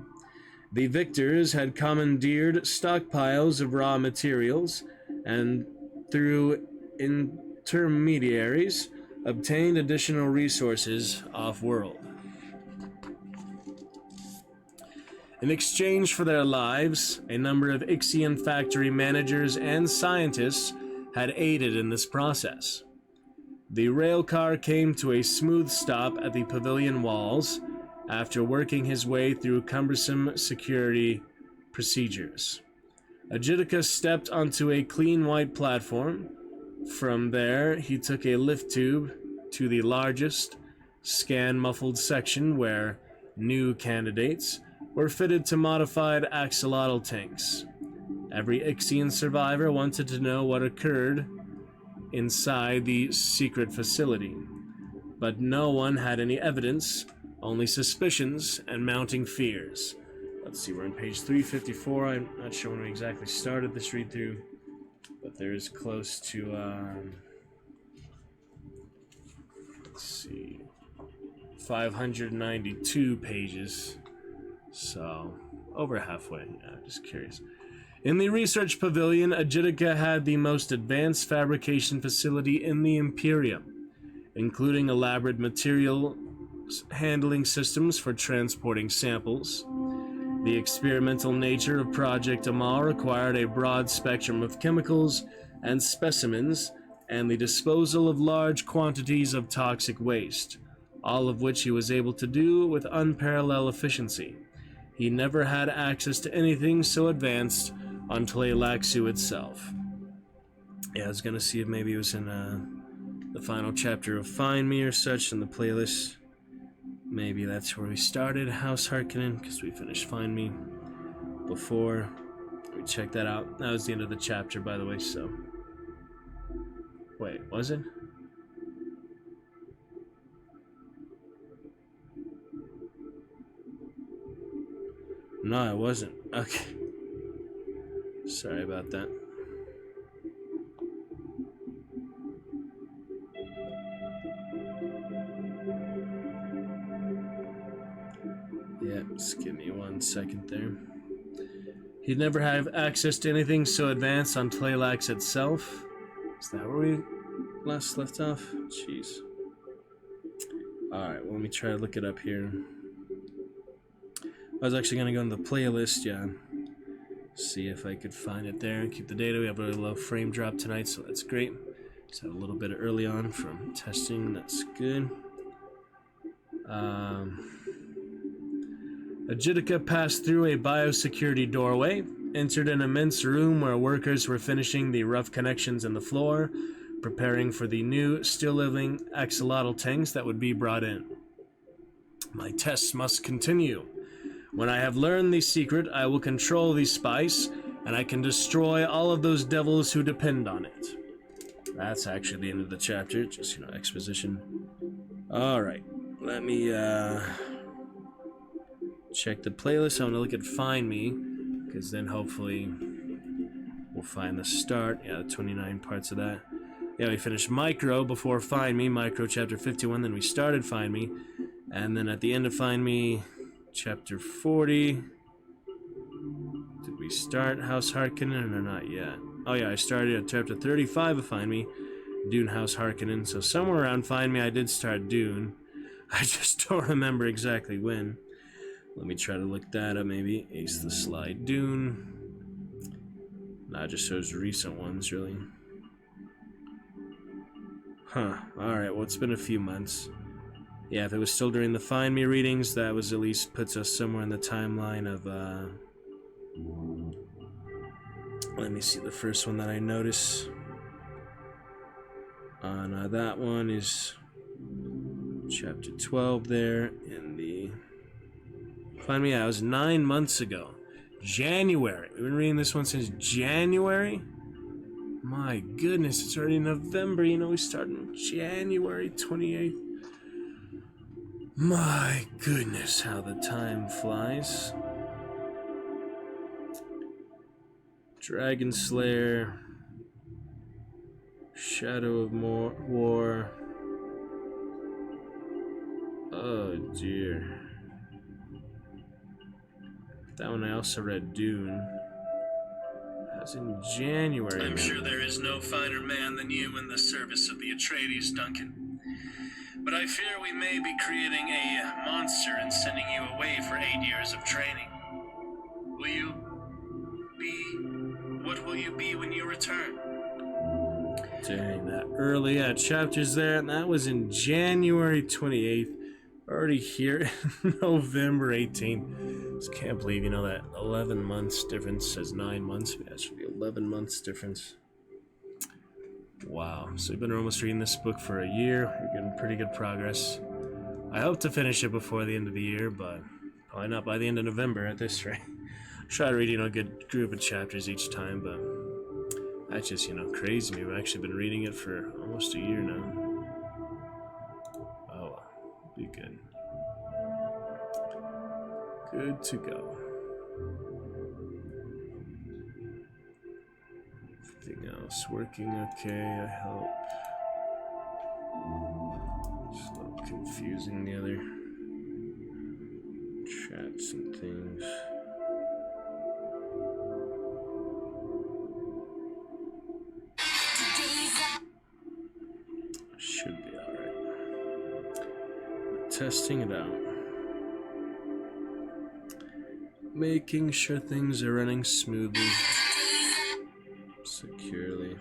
The victors had commandeered stockpiles of raw materials and, through intermediaries, obtained additional resources off-world. In exchange for their lives, a number of Ixian factory managers and scientists had aided in this process. The railcar came to a smooth stop at the pavilion walls after working his way through cumbersome security procedures. Agitica stepped onto a clean white platform. From there, he took a lift tube to the largest, scan-muffled section where new candidates were fitted to modified axolotl tanks. Every Ixian survivor wanted to know what occurred inside the secret facility, but no one had any evidence, only suspicions and mounting fears. Let's see, we're on page 354. I'm not sure when we exactly started this read-through, but there is close to, let's see, 592 pages. So, over halfway. Yeah, just curious. In the research pavilion, Agitica had the most advanced fabrication facility in the Imperium, including elaborate material handling systems for transporting samples. The experimental nature of Project Amal required a broad spectrum of chemicals and specimens, and the disposal of large quantities of toxic waste, all of which he was able to do with unparalleled efficiency. He never had access to anything so advanced on Tleilaxu itself. Yeah, I was gonna see if maybe it was in the final chapter of Find Me or such in the playlist. Maybe that's where we started, House Harkonnen, because we finished Find Me before. We checked that out. That was the end of the chapter, by the way, so... Wait, was it? No, it wasn't. Okay. Sorry about that. Yeah, just give me 1 second there. He'd never have access to anything so advanced on Tleilax itself. Is that where we last left off? Jeez. Alright, well, let me try to look it up here. I was actually going to go into the playlist, yeah. See if I could find it there and keep the data. We have a really low frame drop tonight, so that's great. Just had a little bit early on from testing, that's good. Agitica passed through a biosecurity doorway, entered an immense room where workers were finishing the rough connections in the floor, preparing for the new, still-living axolotl tanks that would be brought in. My tests must continue. When I have learned the secret, I will control the spice, and I can destroy all of those devils who depend on it. That's actually the end of the chapter, just, exposition. Alright, let me, check the playlist. I'm gonna look at Find Me, because then hopefully we'll find the start. Yeah, 29 parts of that. Yeah, we finished Micro before Find Me, Micro chapter 51, then we started Find Me, and then at the end of Find Me, chapter 40. Did we start House Harkonnen or not yet? Oh yeah, I started at chapter 35 of Find Me, Dune House Harkonnen. So somewhere around Find Me I did start Dune. I just don't remember exactly when. Let me try to look that up maybe. Ace the Slide Dune. Nah, it just shows recent ones really. Huh, alright, well it's been a few months. Yeah, if it was still during the Find Me readings, that was at least puts us somewhere in the timeline of, let me see, the first one that I notice on that one is chapter 12 there in the Find Me. Yeah, it was 9 months ago. January. We've been reading this one since January? My goodness, it's already November. We started in January 28th. My goodness, how the time flies. Dragon Slayer. Shadow of War. Oh dear. That one I also read Dune. That's in January. I'm sure there is no finer man than you in the service of the Atreides, Duncan. But I fear we may be creating a monster and sending you away for 8 years of training. Will you be... What will you be when you return? Dang, that early chapters there, and that was in January 28th. Already here, November 18th. Just can't believe, that 11 months difference says 9 months. But that should be 11 months difference. Wow. So we've been almost reading this book for a year. We're getting pretty good progress. I hope to finish it before the end of the year, but probably not by the end of November at this rate. Try reading a good group of chapters each time, but that's just, crazy. We've actually been reading it for almost a year now. Oh, be good. Good to go. Everything else working okay, I hope. Just a little confusing, the other chats and things. Should be alright. Testing it out. Making sure things are running smoothly, securely.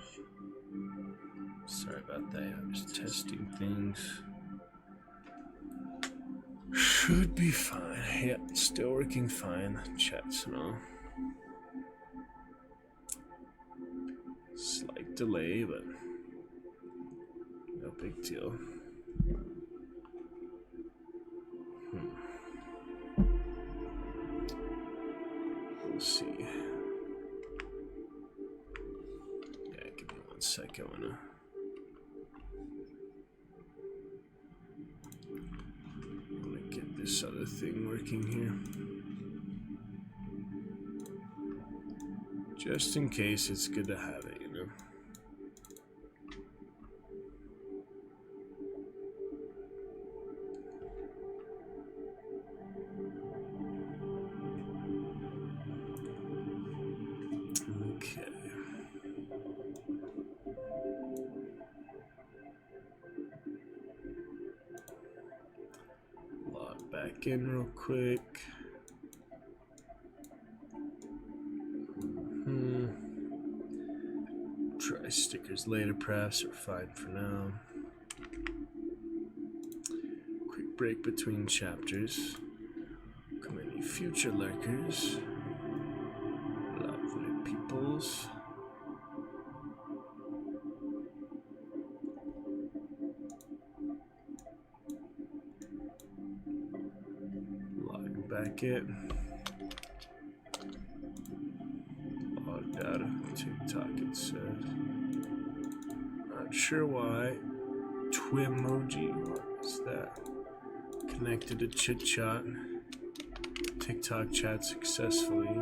Sorry about that, I'm just testing things. Should be fine. Yep, still working fine. Chats and all. Slight delay, but no big deal. We'll see. Yeah, give me 1 second. I wanna get this other thing working here. Just in case, it's good to have it, Back in real quick. Try stickers later, perhaps, or fine for now. Quick break between chapters. Come any future lurkers. Lovely peoples. Back in. Logged out of TikTok, it said. Not sure why. Twimoji, what is that? Connected to ChitChat. TikTok chat successfully.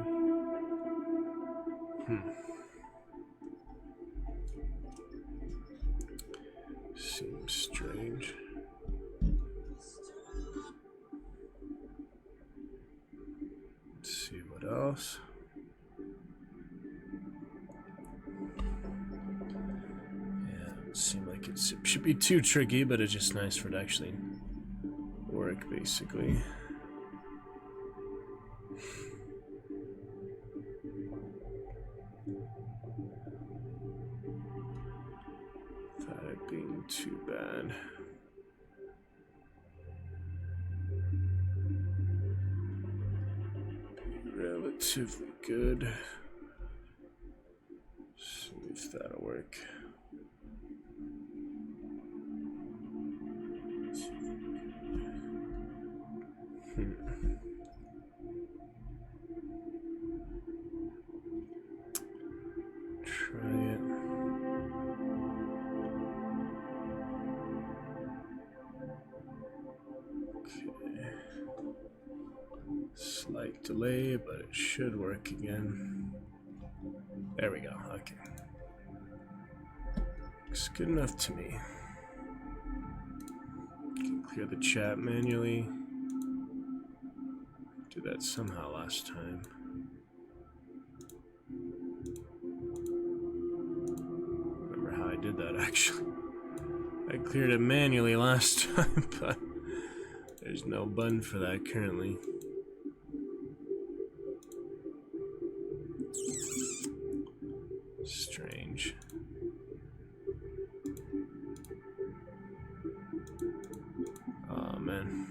Seems strange. Else. Yeah, it seems like it should be too tricky, but it's just nice for it to actually work, basically. Without it being too bad. Relatively good. See if that'll work. Try it. Okay. Slight delay, but it should work again. There we go. Okay. Looks good enough to me. Can clear the chat manually. Did that somehow last time. Remember how I did that actually. I cleared it manually last time, but there's no button for that currently. Strange. Oh man.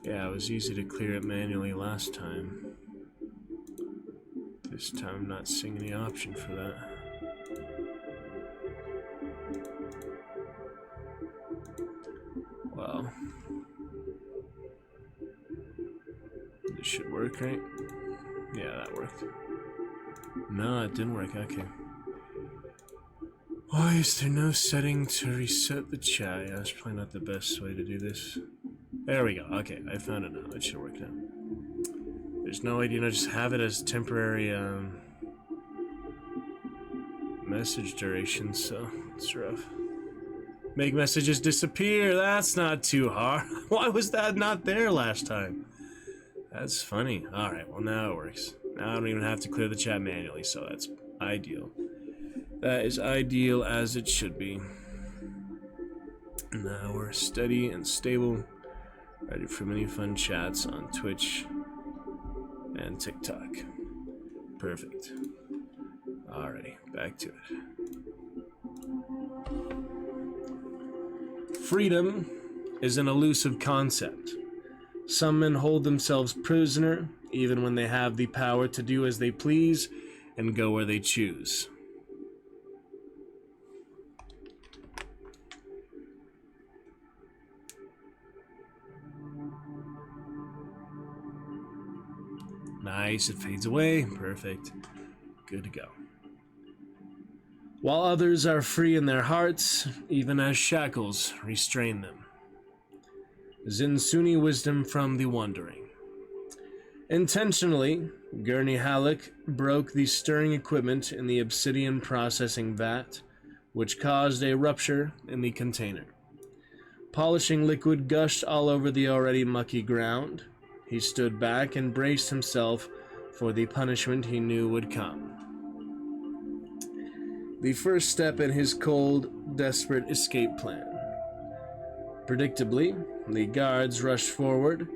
Yeah, it was easy to clear it manually last time. This time I'm not seeing any option for that. Well, this should work, right? Yeah, that worked. No, it didn't work. Okay. Why is there no setting to reset the chat? Yeah, that's probably not the best way to do this. There we go. Okay, I found it now. It should work now. There's no way to, just have it as temporary message duration, so it's rough. Make messages disappear. That's not too hard. Why was that not there last time? That's funny. Alright, well now it works. Now I don't even have to clear the chat manually, so that's ideal. That is ideal as it should be. Now we're steady and stable, ready for many fun chats on Twitch and TikTok. Perfect. Alrighty, back to it. Freedom is an elusive concept. Some men hold themselves prisoner, even when they have the power to do as they please and go where they choose. Nice, it fades away. Perfect. Good to go. While others are free in their hearts, even as shackles restrain them. Zinsuni wisdom from the wandering. Intentionally, Gurney Halleck broke the stirring equipment in the obsidian processing vat, which caused a rupture in the container. Polishing liquid gushed all over the already mucky ground. He stood back and braced himself for the punishment he knew would come. The first step in his cold, desperate escape plan. Predictably, the guards rushed forward,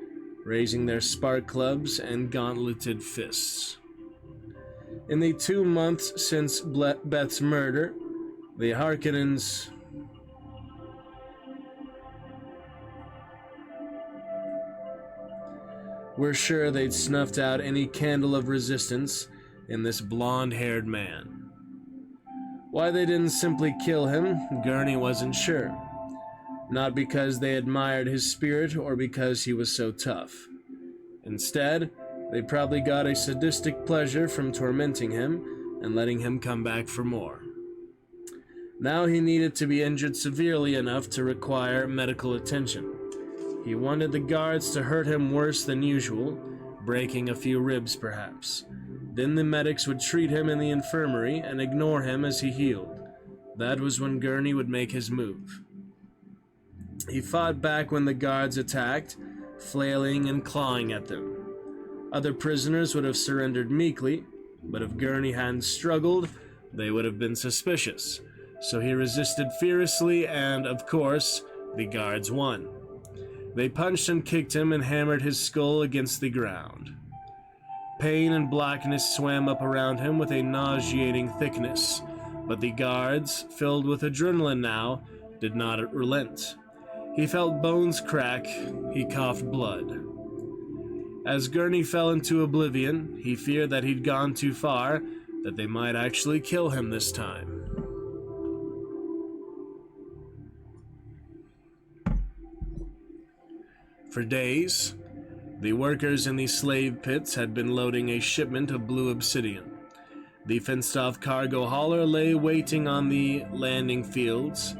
raising their spark clubs and gauntleted fists. In the 2 months since Beth's murder, the Harkonnens were sure they'd snuffed out any candle of resistance in this blonde-haired man. Why they didn't simply kill him, Gurney wasn't sure. Not because they admired his spirit or because he was so tough. Instead, they probably got a sadistic pleasure from tormenting him and letting him come back for more. Now he needed to be injured severely enough to require medical attention. He wanted the guards to hurt him worse than usual, breaking a few ribs perhaps. Then the medics would treat him in the infirmary and ignore him as he healed. That was when Gurney would make his move. He fought back when the guards attacked, flailing and clawing at them. Other prisoners would have surrendered meekly, but if Gurney hadn't struggled, they would have been suspicious. So he resisted fiercely and, of course, the guards won. They punched and kicked him and hammered his skull against the ground. Pain and blackness swam up around him with a nauseating thickness, but the guards, filled with adrenaline now, did not relent. He felt bones crack, he coughed blood. As Gurney fell into oblivion, he feared that he'd gone too far, that they might actually kill him this time. For days, the workers in the slave pits had been loading a shipment of blue obsidian. The fenced-off cargo hauler lay waiting on the landing fields,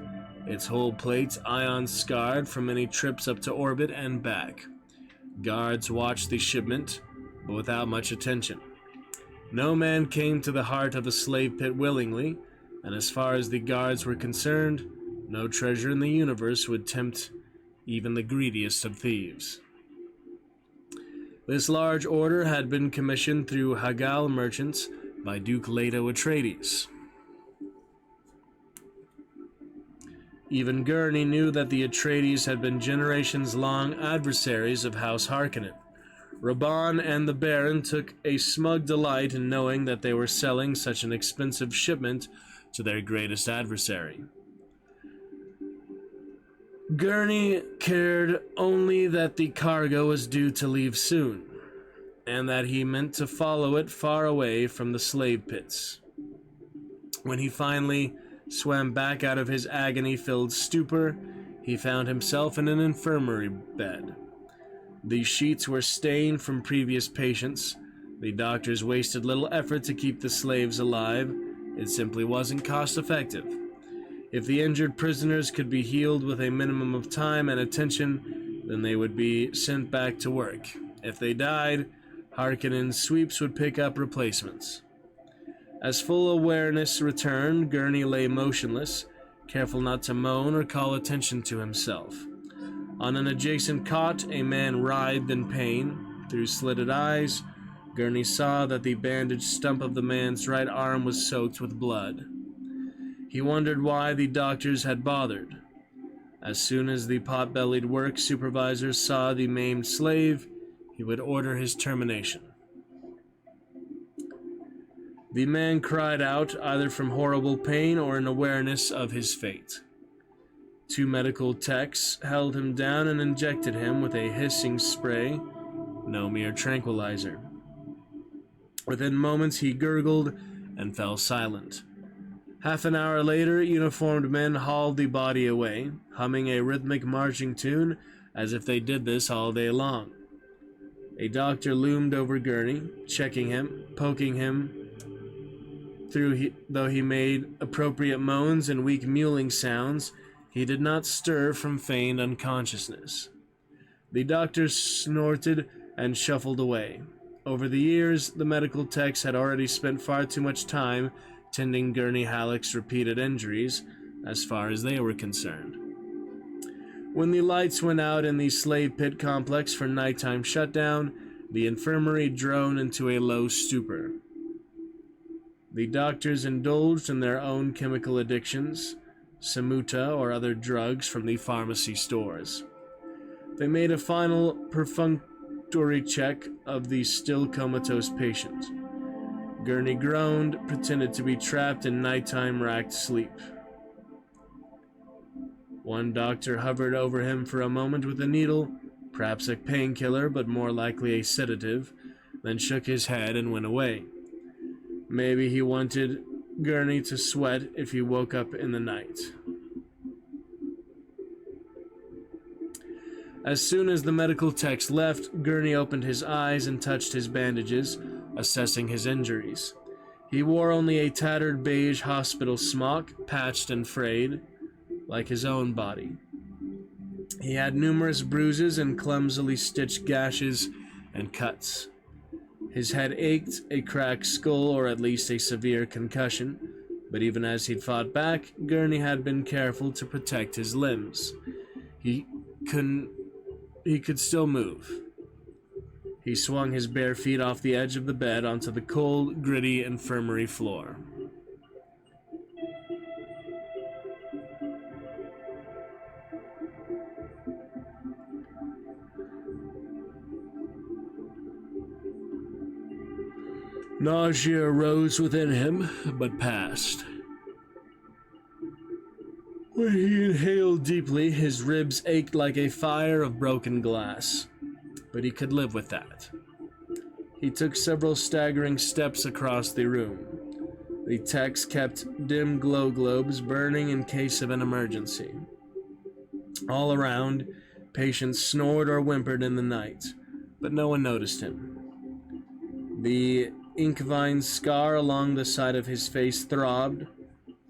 its hull plates ion-scarred from many trips up to orbit and back. Guards watched the shipment, but without much attention. No man came to the heart of a slave pit willingly, and as far as the guards were concerned, no treasure in the universe would tempt even the greediest of thieves. This large order had been commissioned through Hagal merchants by Duke Leto Atreides. Even Gurney knew that the Atreides had been generations-long adversaries of House Harkonnen. Raban and the Baron took a smug delight in knowing that they were selling such an expensive shipment to their greatest adversary. Gurney cared only that the cargo was due to leave soon, and that he meant to follow it far away from the slave pits. When he finally swam back out of his agony-filled stupor, he found himself in an infirmary bed. The sheets were stained from previous patients. The doctors wasted little effort to keep the slaves alive. It simply wasn't cost-effective. If the injured prisoners could be healed with a minimum of time and attention, then they would be sent back to work. If they died, Harkonnen's sweeps would pick up replacements. As full awareness returned, Gurney lay motionless, careful not to moan or call attention to himself. On an adjacent cot, a man writhed in pain. Through slitted eyes, Gurney saw that the bandaged stump of the man's right arm was soaked with blood. He wondered why the doctors had bothered. As soon as the pot-bellied work supervisor saw the maimed slave, he would order his termination. The man cried out, either from horrible pain or an awareness of his fate. 2 medical techs held him down and injected him with a hissing spray, no mere tranquilizer. Within moments he gurgled and fell silent. Half an hour later, uniformed men hauled the body away, humming a rhythmic marching tune as if they did this all day long. A doctor loomed over Gurney, checking him, poking him. Though he made appropriate moans and weak mewling sounds, he did not stir from feigned unconsciousness. The doctor snorted and shuffled away. Over the years, the medical techs had already spent far too much time tending Gurney Halleck's repeated injuries, as far as they were concerned. When the lights went out in the slave pit complex for nighttime shutdown, the infirmary droned into a low stupor. The doctors indulged in their own chemical addictions, Samuta or other drugs from the pharmacy stores. They made a final perfunctory check of the still comatose patient. Gurney groaned, pretended to be trapped in nighttime racked sleep. One doctor hovered over him for a moment with a needle, perhaps a painkiller, but more likely a sedative, then shook his head and went away. Maybe he wanted Gurney to sweat if he woke up in the night. As soon as the medical techs left, Gurney opened his eyes and touched his bandages, assessing his injuries. He wore only a tattered beige hospital smock, patched and frayed, like his own body. He had numerous bruises and clumsily stitched gashes and cuts. His head ached, a cracked skull, or at least a severe concussion, but even as he'd fought back, Gurney had been careful to protect his limbs. He could still move. He swung his bare feet off the edge of the bed onto the cold, gritty infirmary floor. Nausea rose within him, but passed. When he inhaled deeply, his ribs ached like a fire of broken glass, but he could live with that. He took several staggering steps across the room. The techs kept dim glow globes burning in case of an emergency. All around, patients snored or whimpered in the night, but no one noticed him. The ink-vine scar along the side of his face throbbed,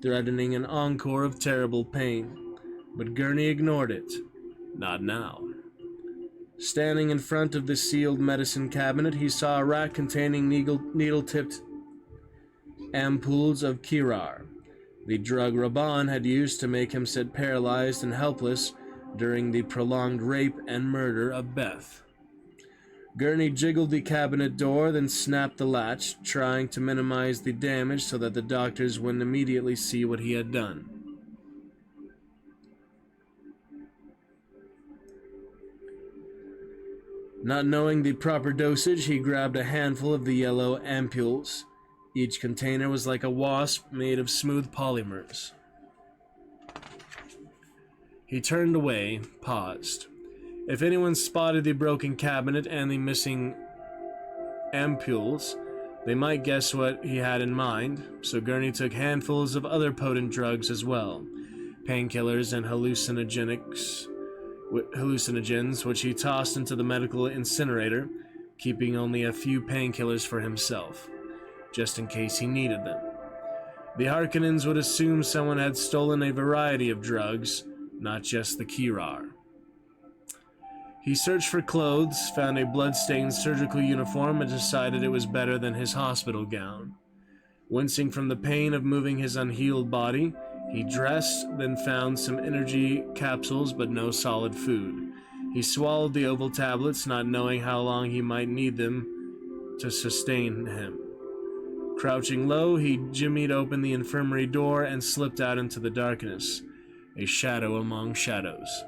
threatening an encore of terrible pain, but Gurney ignored it. Not now. Standing in front of the sealed medicine cabinet, he saw a rack containing needle-tipped ampoules of Kirar. the drug Raban had used to make him sit paralyzed and helpless during the prolonged rape and murder of Beth. Gurney jiggled the cabinet door, then snapped the latch, trying to minimize the damage so that the doctors wouldn't immediately see what he had done. Not knowing the proper dosage, he grabbed a handful of the yellow ampules. Each container was like a wasp made of smooth polymers. He turned away, paused. If anyone spotted the broken cabinet and the missing ampules, they might guess what he had in mind, so Gurney took handfuls of other potent drugs as well, painkillers and hallucinogens, which he tossed into the medical incinerator, keeping only a few painkillers for himself, just in case he needed them. The Harkonnens would assume someone had stolen a variety of drugs, not just the Kirar. He searched for clothes, found a blood-stained surgical uniform, and decided it was better than his hospital gown. Wincing from the pain of moving his unhealed body, he dressed, then found some energy capsules but no solid food. He swallowed the oval tablets, not knowing how long he might need them to sustain him. Crouching low, he jimmied open the infirmary door and slipped out into the darkness, a shadow among shadows.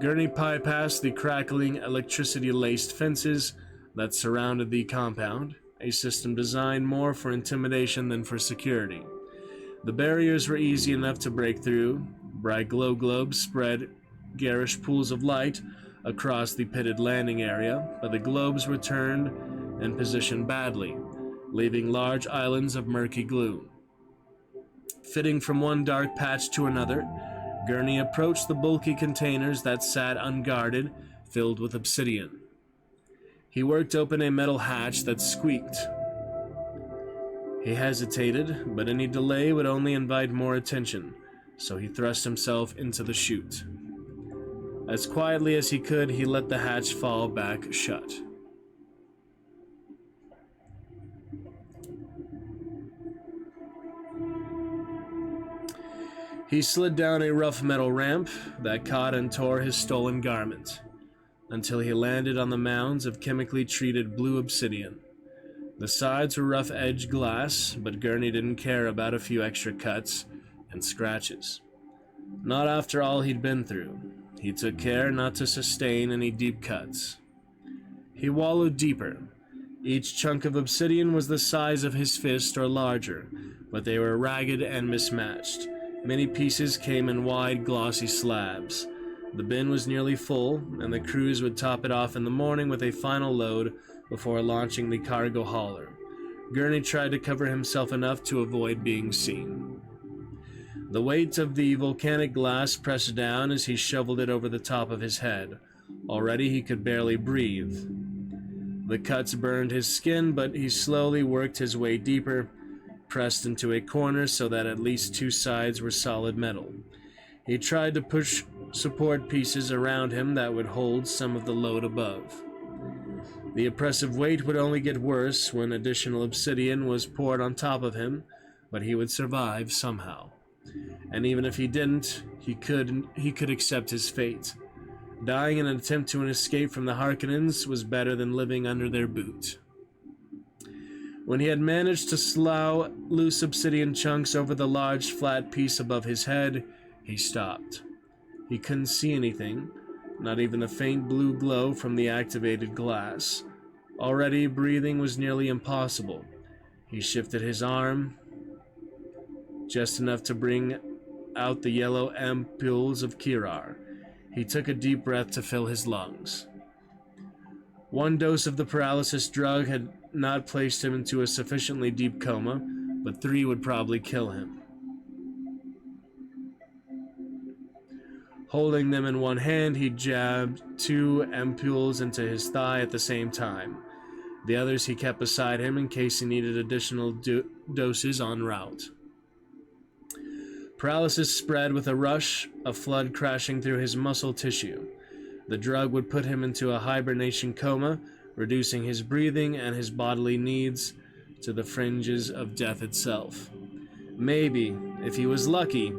Gurney bypassed the crackling, electricity-laced fences that surrounded the compound, a system designed more for intimidation than for security. The barriers were easy enough to break through. Bright glow globes spread garish pools of light across the pitted landing area, but the globes were turned and positioned badly, leaving large islands of murky gloom. Fitting from one dark patch to another, Gurney approached the bulky containers that sat unguarded, filled with obsidian. He worked open a metal hatch that squeaked. He hesitated, but any delay would only invite more attention, so he thrust himself into the chute. As quietly as he could, he let the hatch fall back shut. He slid down a rough metal ramp that caught and tore his stolen garment, until he landed on the mounds of chemically treated blue obsidian. The sides were rough-edged glass, but Gurney didn't care about a few extra cuts and scratches. Not after all he'd been through. He took care not to sustain any deep cuts. He wallowed deeper. Each chunk of obsidian was the size of his fist or larger, but they were ragged and mismatched. Many pieces came in wide, glossy slabs. The bin was nearly full, and the crews would top it off in the morning with a final load before launching the cargo hauler. Gurney tried to cover himself enough to avoid being seen. The weight of the volcanic glass pressed down as he shoveled it over the top of his head. Already he could barely breathe. The cuts burned his skin, but he slowly worked his way deeper, pressed into a corner so that at least two sides were solid metal. He tried to push support pieces around him that would hold some of the load above. The oppressive weight would only get worse when additional obsidian was poured on top of him, but he would survive somehow. And even if he didn't, he could accept his fate. Dying in an attempt to escape from the Harkonnens was better than living under their boot. When he had managed to slough loose obsidian chunks over the large flat piece above his head, he stopped. He couldn't see anything, not even the faint blue glow from the activated glass. Already, breathing was nearly impossible. He shifted his arm, just enough to bring out the yellow ampules of Kirar. He took a deep breath to fill his lungs. One dose of the paralysis drug had not placed him into a sufficiently deep coma, but 3 would probably kill him. Holding them in one hand, he jabbed 2 ampules into his thigh at the same time. The others he kept beside him in case he needed additional doses en route. Paralysis spread with a rush, a flood crashing through his muscle tissue. The drug would put him into a hibernation coma, reducing his breathing and his bodily needs to the fringes of death itself. Maybe, If he was lucky,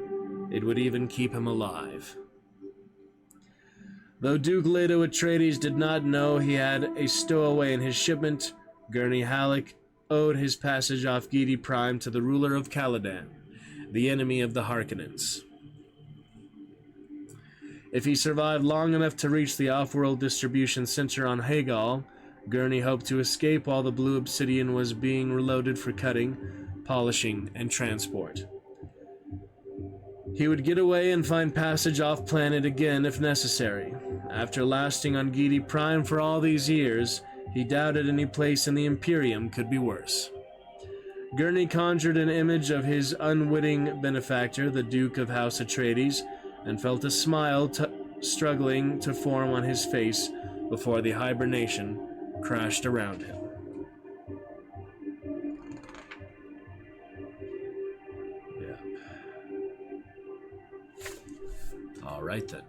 it would even keep him alive. Though Duke Leto Atreides did not know he had a stowaway in his shipment, Gurney Halleck owed his passage off Giedi Prime to the ruler of Caladan, the enemy of the Harkonnens. If he survived long enough to reach the off-world distribution center on Hagal, Gurney hoped to escape while the blue obsidian was being reloaded for cutting, polishing, and transport. He would get away and find passage off-planet again if necessary. After lasting on Giedi Prime for all these years, he doubted any place in the Imperium could be worse. Gurney conjured an image of his unwitting benefactor, the Duke of House Atreides, and felt a smile struggling to form on his face before the hibernation crashed around him. Yeah. All right then.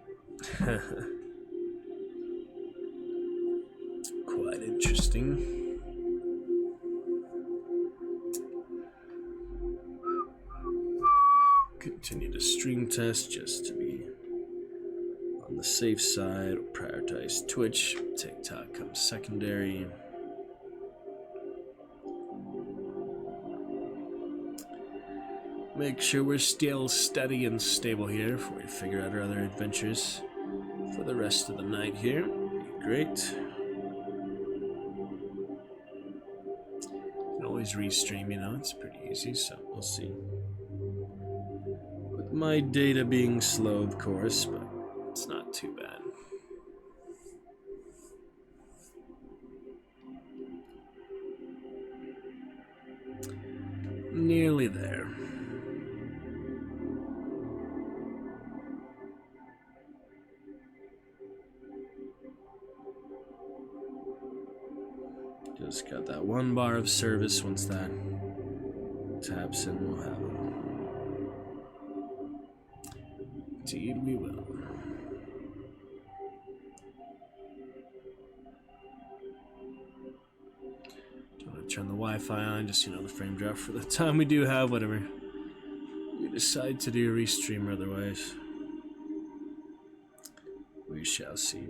Quite interesting. Continue to stream test just to be on the safe side. Prioritize Twitch. TikTok comes secondary. Make sure we're still steady and stable here before we figure out our other adventures for the rest of the night here. Be great. You can always restream, you know, it's pretty easy, so we'll see. With my data being slow, of course, but it's not too bad. Nearly there. Just got that one bar of service. Once that taps in, we'll have it. Indeed, we will. Don't want to turn the Wi-Fi on, just, you know, the frame drop for the time we do have, whatever we decide to do, restream or otherwise. We shall see.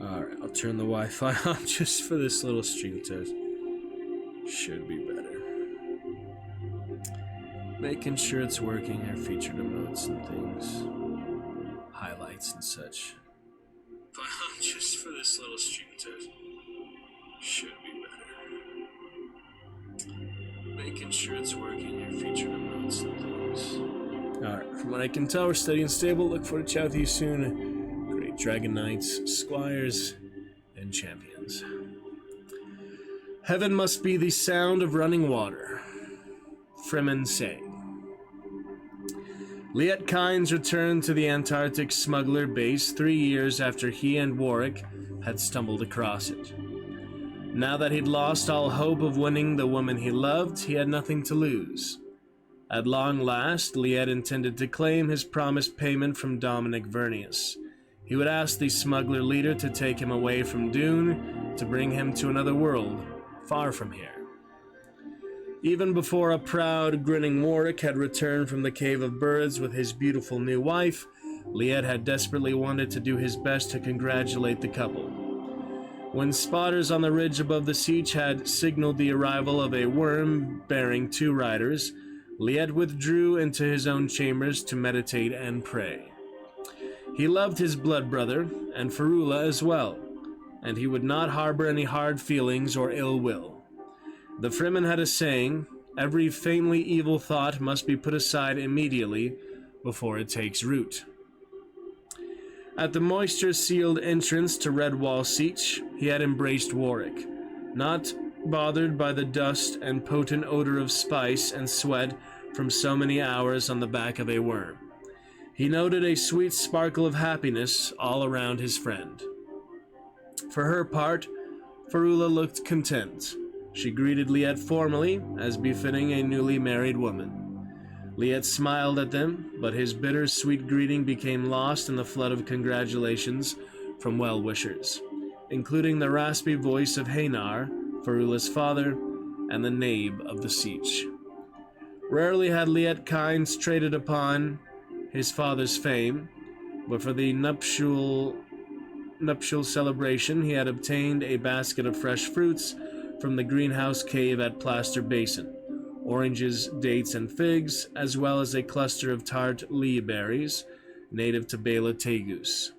Alright, I'll turn the Wi-Fi on just for this little stream test. Should be better. Making sure it's working, our featured emotes and things. Highlights and such. Just for this little stream test. Should be better. Making sure it's working, our featured emotes and things. Alright, from what I can tell, we're steady and stable. Look forward to chat with you soon. Great Dragon Knights, Squires, and Champions. Heaven must be the sound of running water. Fremen saying. Liet Kynes returned to the Antarctic smuggler base 3 years after he and Warwick had stumbled across it. Now that he'd lost all hope of winning the woman he loved, he had nothing to lose. At long last, Liet intended to claim his promised payment from Dominic Vernius. He would ask the smuggler leader to take him away from Dune to bring him to another world, far from here. Even before a proud, grinning Warwick had returned from the Cave of Birds with his beautiful new wife, Liet had desperately wanted to do his best to congratulate the couple. When spotters on the ridge above the siege had signaled the arrival of a worm bearing 2 riders, Liet withdrew into his own chambers to meditate and pray. He loved his blood brother, and Ferula as well, and he would not harbor any hard feelings or ill will. The Fremen had a saying, every faintly evil thought must be put aside immediately before it takes root. At the moisture-sealed entrance to Redwall Siege, he had embraced Warwick, not bothered by the dust and potent odor of spice and sweat from so many hours on the back of a worm. He noted a sweet sparkle of happiness all around his friend. For her part, Ferula looked content. She greeted Liet formally, as befitting a newly married woman. Liet smiled at them, but his bitter-sweet greeting became lost in the flood of congratulations from well-wishers. including the raspy voice of Hanar, Farula's father, and the nabe of the Siege. Rarely had Liet Kynes traded upon his father's fame, but for the nuptial celebration he had obtained a basket of fresh fruits from the greenhouse cave at Plaster Basin, oranges, dates, and figs, as well as a cluster of tart lee berries, native to Bela Tegus.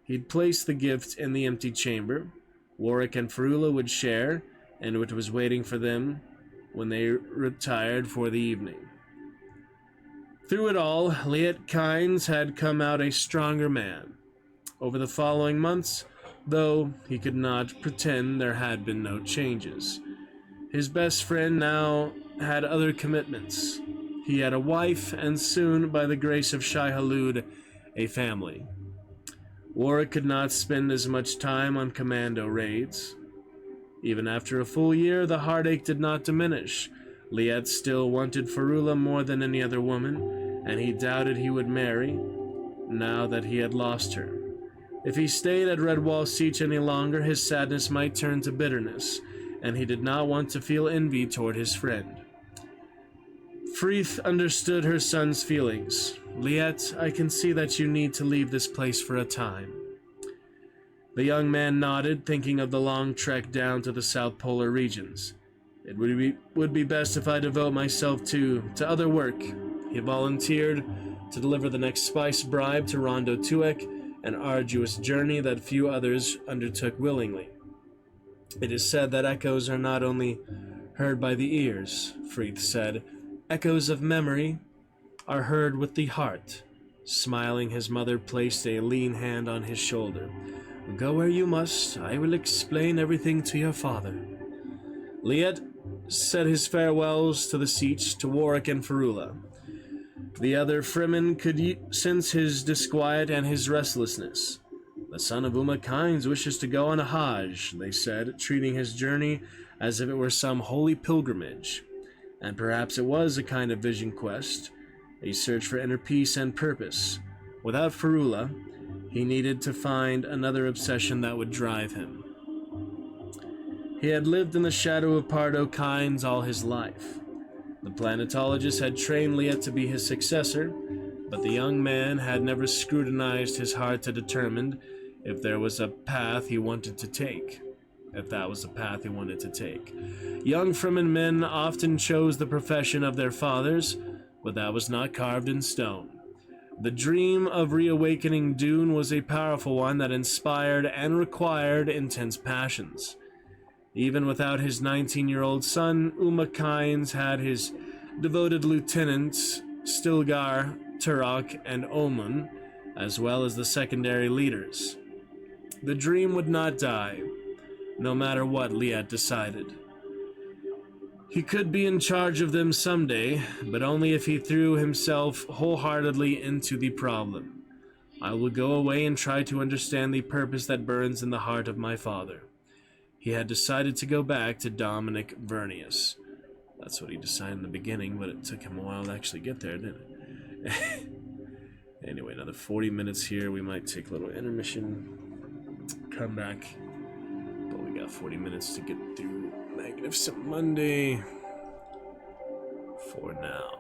He'd placed the gift in the empty chamber. Warwick and Farula would share, and it was waiting for them when they retired for the evening. Through it all, Liet Kynes had come out a stronger man. Over the following months, though, he could not pretend there had been no changes. His best friend now had other commitments. He had a wife, and soon, by the grace of Shai Hulud, a family. Warwick could not spend as much time on commando raids. Even after a full year, the heartache did not diminish. Liet still wanted Farula more than any other woman, and he doubted he would marry, now that he had lost her. If he stayed at Redwall Siege any longer, his sadness might turn to bitterness, and he did not want to feel envy toward his friend. Freeth understood her son's feelings. Liet, I can see that you need to leave this place for a time. The young man nodded, thinking of the long trek down to the South Polar regions. It would be best if I devote myself to other work. He volunteered to deliver the next spice bribe to Rondo Tuek, an arduous journey that few others undertook willingly. It is said that echoes are not only heard by the ears, Freeth said. Echoes of memory are heard with the heart. Smiling, his mother placed a lean hand on his shoulder. Go where you must. I will explain everything to your father. Liet said his farewells to the Siege, to Warwick and Farula. The other Fremen could sense his disquiet and his restlessness. The son of Uma Kynes wishes to go on a Hajj, they said, treating his journey as if it were some holy pilgrimage. And perhaps it was a kind of vision quest, a search for inner peace and purpose. Without Farula, he needed to find another obsession that would drive him. He had lived in the shadow of Pardo Kynes all his life. The planetologist had trained Liet to be his successor, but the young man had never scrutinized his heart to determine if there was a path he wanted to take. Young Fremen men often chose the profession of their fathers, but that was not carved in stone. The dream of reawakening Dune was a powerful one that inspired and required intense passions. Even without his 19-year-old son, Uma Kynes had his devoted lieutenants, Stilgar, Turok, and Omun, as well as the secondary leaders. The dream would not die, no matter what Liet decided. He could be in charge of them someday, but only if he threw himself wholeheartedly into the problem. I will go away and try to understand the purpose that burns in the heart of my father. He had decided to go back to Dominic Vernius. That's what he decided in the beginning, but it took him a while to actually get there, didn't it? Anyway, another 40 minutes here. We might take a little intermission, come back. But we got 40 minutes to get through Magnificent Monday for now.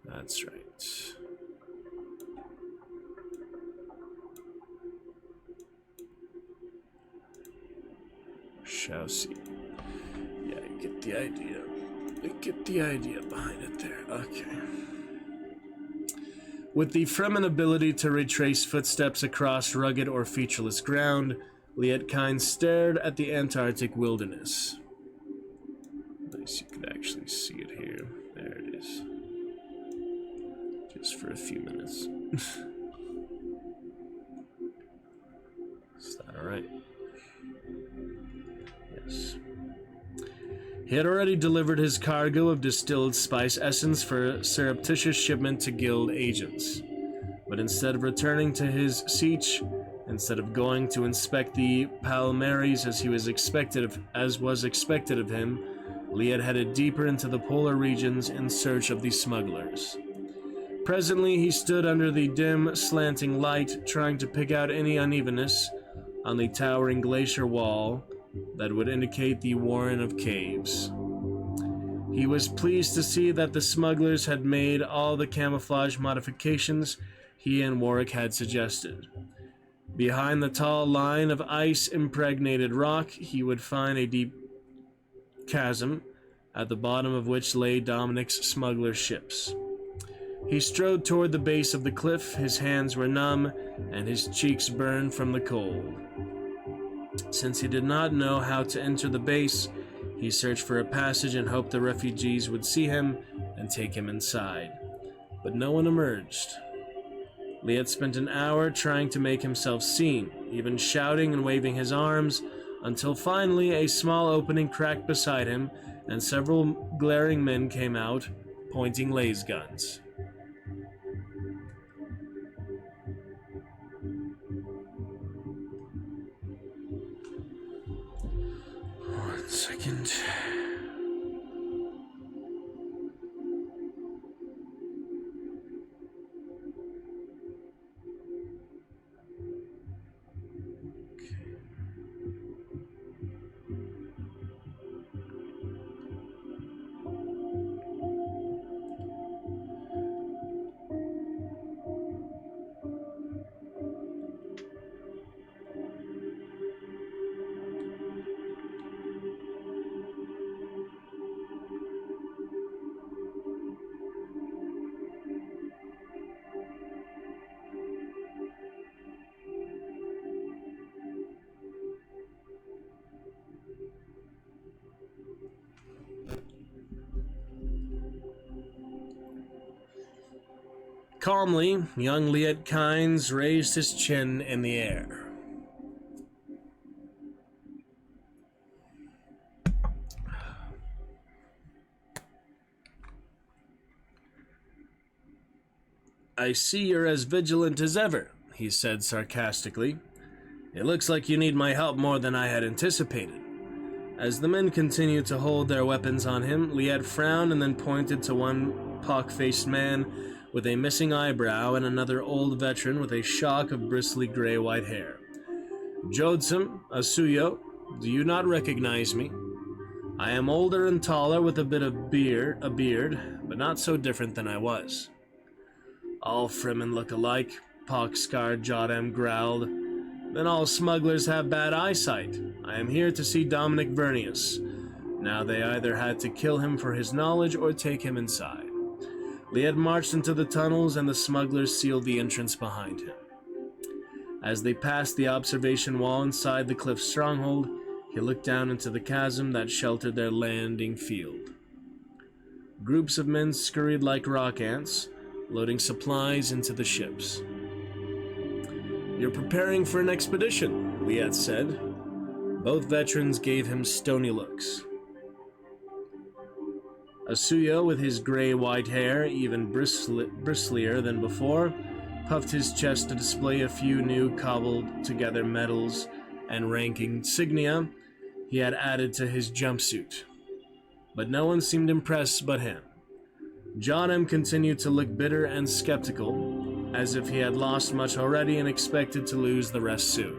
That's right. Shall see. Yeah, you get the idea. You get the idea behind it there. Okay. With the Fremen ability to retrace footsteps across rugged or featureless ground, Liet Kynes stared at the Antarctic wilderness. Nice, you could actually see it here. There it is. Just for a few minutes. Is that alright? Yes. He had already delivered his cargo of distilled spice essence for surreptitious shipment to Guild agents. But instead of returning to his siege, instead of going to inspect the Palmares as was expected of him, Liet headed deeper into the polar regions in search of the smugglers. Presently, he stood under the dim, slanting light, trying to pick out any unevenness on the towering glacier wall that would indicate the Warren of Caves. He was pleased to see that the smugglers had made all the camouflage modifications he and Warwick had suggested. Behind the tall line of ice-impregnated rock, he would find a deep chasm, at the bottom of which lay Dominic's smuggler ships. He strode toward the base of the cliff. His hands were numb, and his cheeks burned from the cold. Since he did not know how to enter the base, he searched for a passage and hoped the refugees would see him and take him inside. But no one emerged. Lee had spent an hour trying to make himself seen, even shouting and waving his arms, until finally a small opening cracked beside him, and several glaring men came out, pointing laser guns. One second. Calmly, young Liet Kynes raised his chin in the air. I see you're as vigilant as ever, he said sarcastically. It looks like you need my help more than I had anticipated. As the men continued to hold their weapons on him, Liet frowned and then pointed to one pock-faced man with a missing eyebrow and another old veteran with a shock of bristly gray-white hair. Jodsam, Asuyo, do you not recognize me? I am older and taller with a bit of beard, but not so different than I was. All Fremen look alike, pock-scarred Jodam growled. Then all smugglers have bad eyesight. I am here to see Dominic Vernius. Now they either had to kill him for his knowledge or take him inside. Lee had marched into the tunnels and the smugglers sealed the entrance behind him. As they passed the observation wall inside the cliff stronghold, he looked down into the chasm that sheltered their landing field. Groups of men scurried like rock ants, loading supplies into the ships. You're preparing for an expedition, Lee had said. Both veterans gave him stony looks. Asuyo, with his gray-white hair, even bristlier than before, puffed his chest to display a few new cobbled-together medals and rank insignia he had added to his jumpsuit. But no one seemed impressed but him. Jodam continued to look bitter and skeptical, as if he had lost much already and expected to lose the rest soon.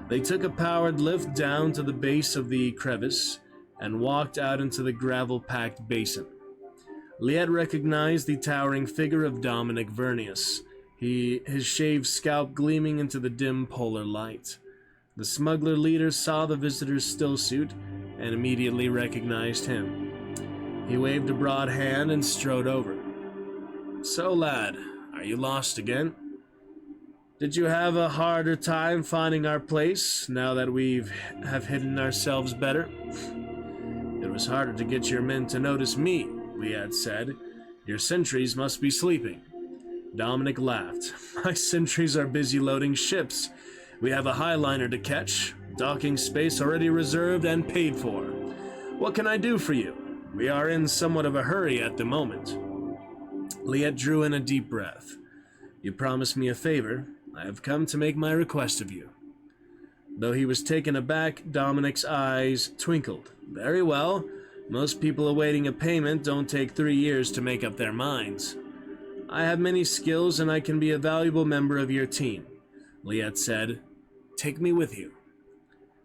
They took a powered lift down to the base of the crevice and walked out into the gravel-packed basin. Liet recognized the towering figure of Dominic Vernius, his shaved scalp gleaming into the dim polar light. The smuggler leader saw the visitor's stillsuit and immediately recognized him. He waved a broad hand and strode over. So, lad, are you lost again? Did you have a harder time finding our place now that we have hidden ourselves better? It was harder to get your men to notice me, Liat said. Your sentries must be sleeping. Dominic laughed. My sentries are busy loading ships. We have a highliner to catch, docking space already reserved and paid for. What can I do for you? We are in somewhat of a hurry at the moment. Liet drew in a deep breath. You promised me a favor. I have come to make my request of you. Though he was taken aback, Dominic's eyes twinkled. Very well. Most people awaiting a payment don't take 3 years to make up their minds. I have many skills and I can be a valuable member of your team. Liet said, "Take me with you."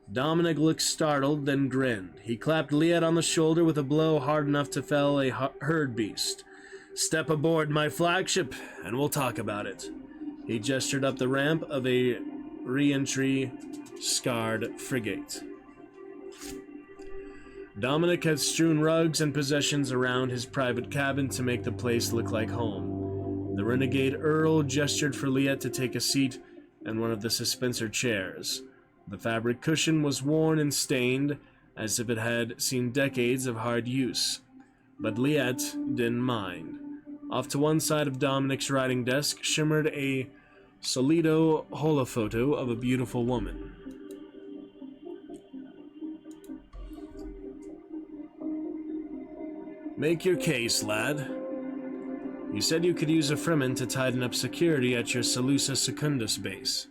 Dominic looked startled, then grinned. He clapped Liet on the shoulder with a blow hard enough to fell a herd beast. "Step aboard my flagship, and we'll talk about it." He gestured up the ramp of a re-entry scarred frigate. Dominic had strewn rugs and possessions around his private cabin to make the place look like home. The renegade Earl gestured for Liet to take a seat in one of the suspensor chairs. The fabric cushion was worn and stained, as if it had seen decades of hard use. But Liet didn't mind. Off to one side of Dominic's writing desk shimmered a Solido holophoto of a beautiful woman. "Make your case, lad. You said you could use a Fremen to tighten up security at your Salusa Secundus base."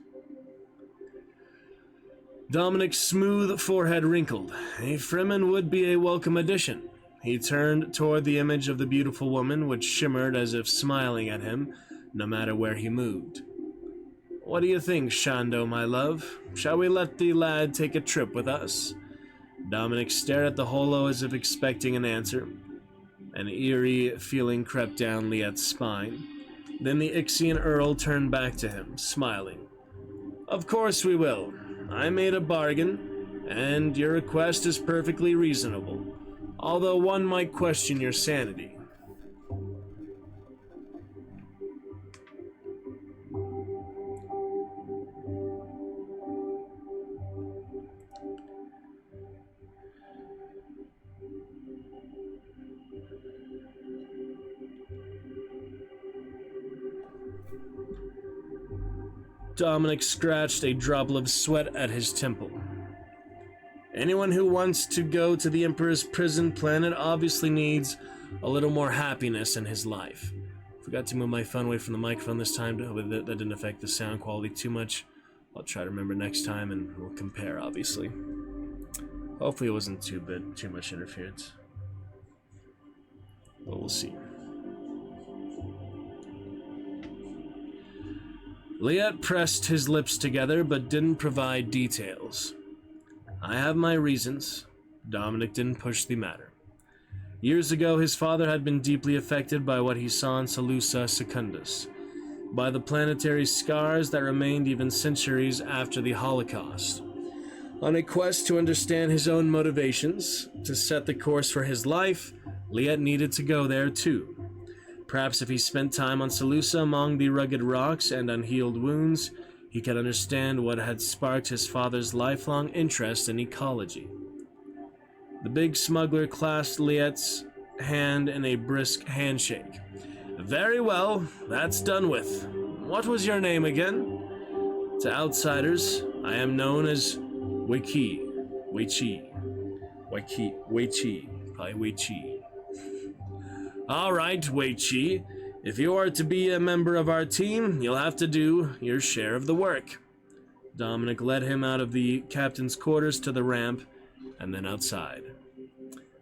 Dominic's smooth forehead wrinkled. A Fremen would be a welcome addition. He turned toward the image of the beautiful woman, which shimmered as if smiling at him, no matter where he moved. "What do you think, Shando, my love? Shall we let the lad take a trip with us?" Dominic stared at the holo as if expecting an answer. An eerie feeling crept down Liet's spine. Then the Ixian Earl turned back to him, smiling. "Of course we will. I made a bargain, and your request is perfectly reasonable, although one might question your sanity." Dominic scratched a droplet of sweat at his temple. "Anyone who wants to go to the Emperor's prison planet obviously needs a little more happiness in his life." Forgot to move my phone away from the microphone this time. That didn't affect the sound quality too much. I'll try to remember next time, and we'll compare, obviously. Hopefully it wasn't too much interference. But we'll see. Liet pressed his lips together, but didn't provide details. "I have my reasons." Dominic didn't push the matter. Years ago, his father had been deeply affected by what he saw in Salusa Secundus, by the planetary scars that remained even centuries after the Holocaust. On a quest to understand his own motivations, to set the course for his life, Liet needed to go there too. Perhaps if he spent time on Salusa among the rugged rocks and unhealed wounds, he could understand what had sparked his father's lifelong interest in ecology. The big smuggler clasped Liet's hand in a brisk handshake. "Very well, that's done with. What was your name again?" "To outsiders, I am known as Weiqi. Probably Weiqi. "All right, Weiqi. If you are to be a member of our team, you'll have to do your share of the work." Dominic led him out of the captain's quarters to the ramp, and then outside.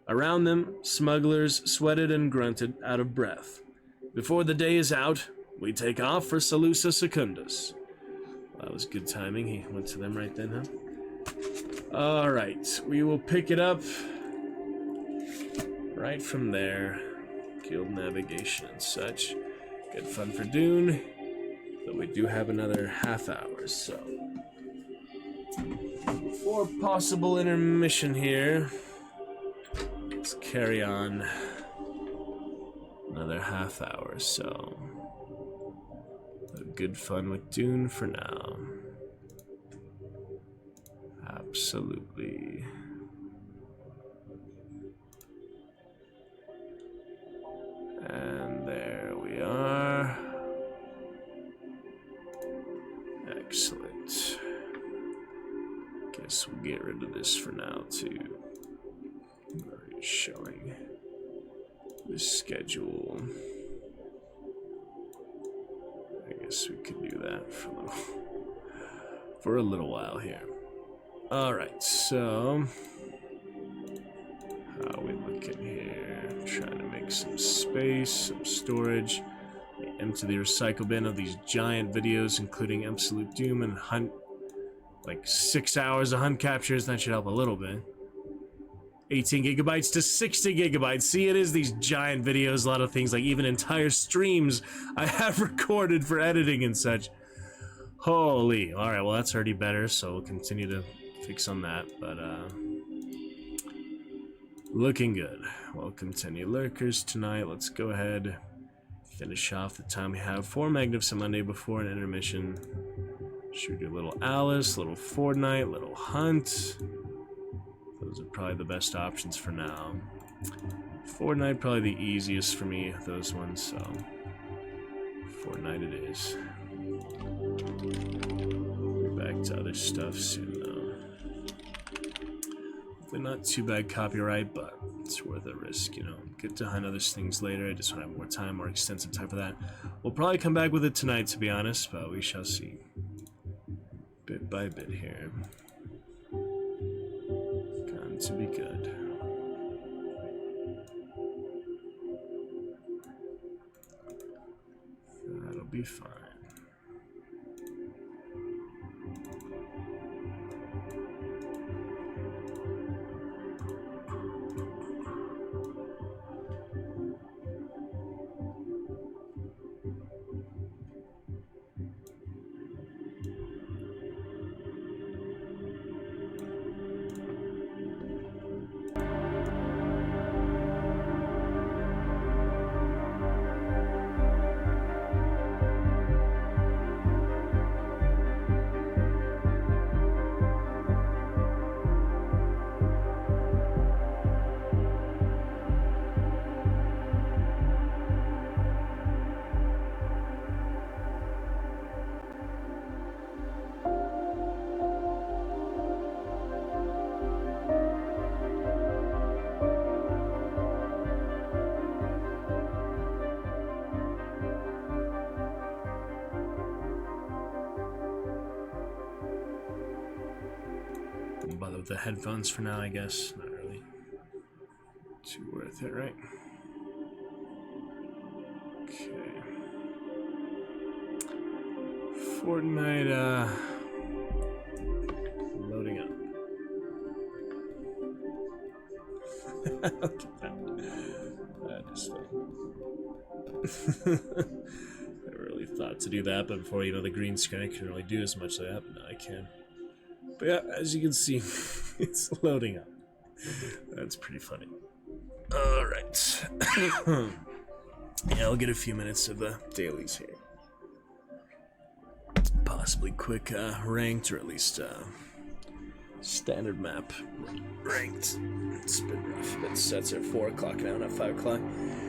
Around them, smugglers sweated and grunted, out of breath. "Before the day is out, we take off for Salusa Secundus." That was good timing. He went to them right then, huh? All right, we will pick it up right from there. Guild navigation and such. Good fun for Dune. But we do have another half hour, so. For possible intermission here, let's carry on another half hour, so. Good fun with Dune for now. Absolutely. And there we are. Excellent. Guess we'll get rid of this for now, too. Already showing the schedule. I guess we could do that for a little while here. Alright, so how are we looking here? Trying to make some space, some storage. empty the recycle bin of these giant videos, including Absolute Doom and Hunt. Like 6 hours of hunt captures, that should help a little bit. 18 gigabytes to 60 gigabytes. See, it is these giant videos, a lot of things, like even entire streams I have recorded for editing and such. Holy. Alright, well that's already better, so we'll continue to fix on that, but looking good. Welcome to any lurkers tonight. Let's go ahead, finish off the time we have for Magnificent Monday before an intermission. Should we do a little Alice, a little Fortnite, a little Hunt? Those are probably the best options for now. Fortnite probably the easiest for me, those ones, so Fortnite it is. We're back to other stuff soon though. Hopefully not too bad copyright, but it's worth a risk, you know. Get to hunt other things later. I just want to have more time, more extensive time for that. We'll probably come back with it tonight, to be honest, but we shall see. Bit by bit here. Going to be good. That'll be fine. Won't bother with the headphones for now, I guess. Not really too worth it, right? Okay. Fortnite, loading up. Look at that. That is funny. I really thought to do that, but before, you know, the green screen, I couldn't really do as much of that, but now I can. But yeah, as you can see, it's loading up. That's pretty funny. Alright. Yeah, I'll get a few minutes of the dailies here. Possibly quick ranked, or at least standard map ranked. It's been rough. It sets at 4 o'clock now, not 5 o'clock.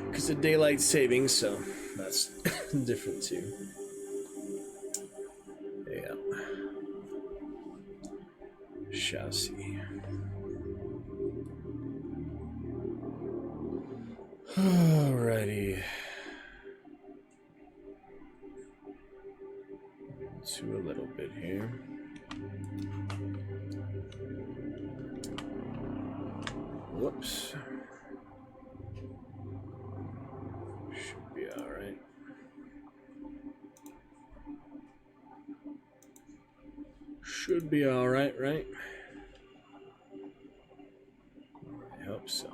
Because of daylight savings, so that's different too. Yeah. Shall see. Alrighty. To a little bit here. Whoops. Should be alright. Should be alright, right? I hope so.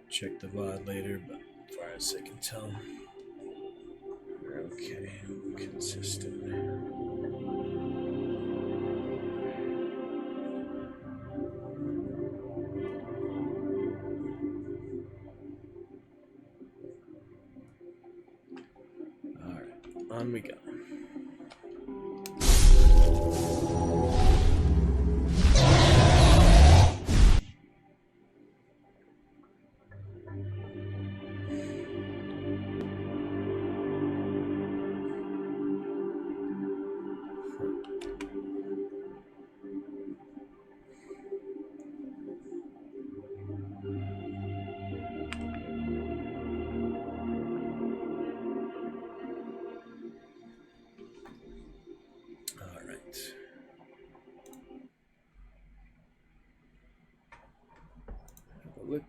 Check the VOD later, but as far as I can tell, we're okay. Consistent. Alright, on we go.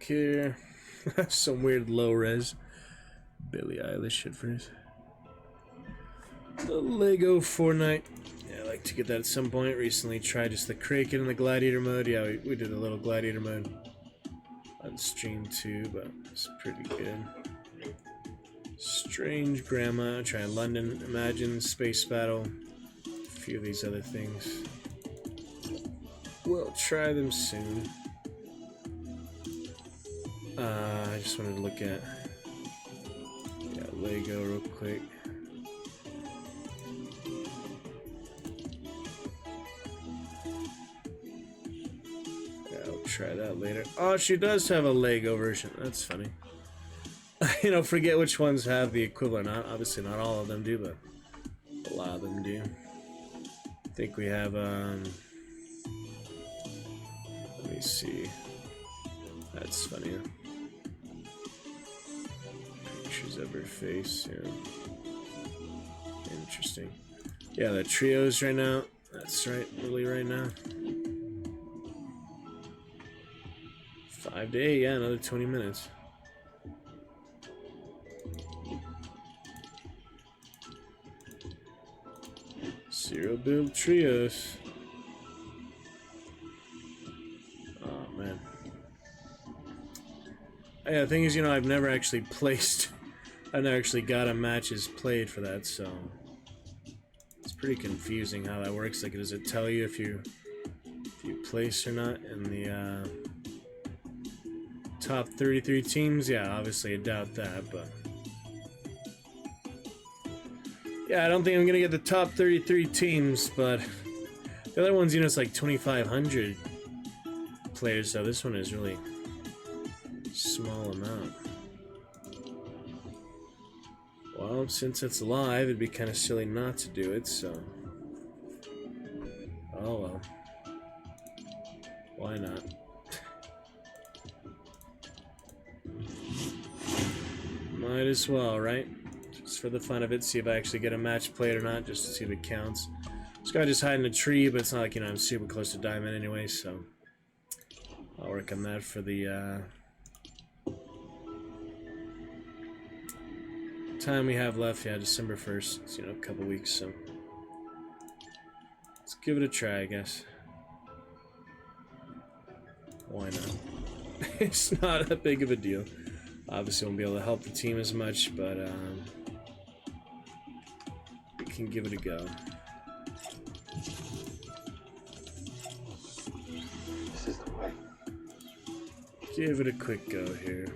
look here. Some weird low res Billie Eilish shit for us. The Lego Fortnite. Yeah, I like to get that at some point. Recently tried just the Kraken and the Gladiator mode. Yeah, we did a little Gladiator mode on stream too, but it's pretty good. Strange Grandma, try London, Imagine, Space Battle, a few of these other things. We'll try them soon. I just wanted to look at Lego real quick. Yeah, I'll try that later. Oh, she does have a Lego version. That's funny. You know, forget which ones have the equivalent. Obviously, not all of them do, but a lot of them do. I think we have, let me see. That's funny. Pictures of her face, yeah. Interesting. Yeah, the trios right now. That's right, really right now. 5 to 8, yeah, another 20 minutes. Zero build trios. Oh man. Yeah, the thing is, you know, I've never actually got a matches played for that, so it's pretty confusing how that works. Like, does it tell you if you place or not in the top 33 teams? Yeah, obviously I doubt that, but yeah, I don't think I'm gonna get the top 33 teams, but the other ones, you know, it's like 2,500 players, so this one is really small amount. Well, since it's live, it'd be kind of silly not to do it, so oh well. Why not? Might as well, right? Just for the fun of it, see if I actually get a match played or not, just to see if it counts. This guy just hiding in a tree, but it's not like, you know, I'm super close to diamond anyway, so I'll work on that for the time we have left. Yeah, December 1st. It's, you know, a couple weeks, so let's give it a try, I guess. Why not? It's not that big of a deal. Obviously won't be able to help the team as much, but we can give it a go. This is the way. Give it a quick go here.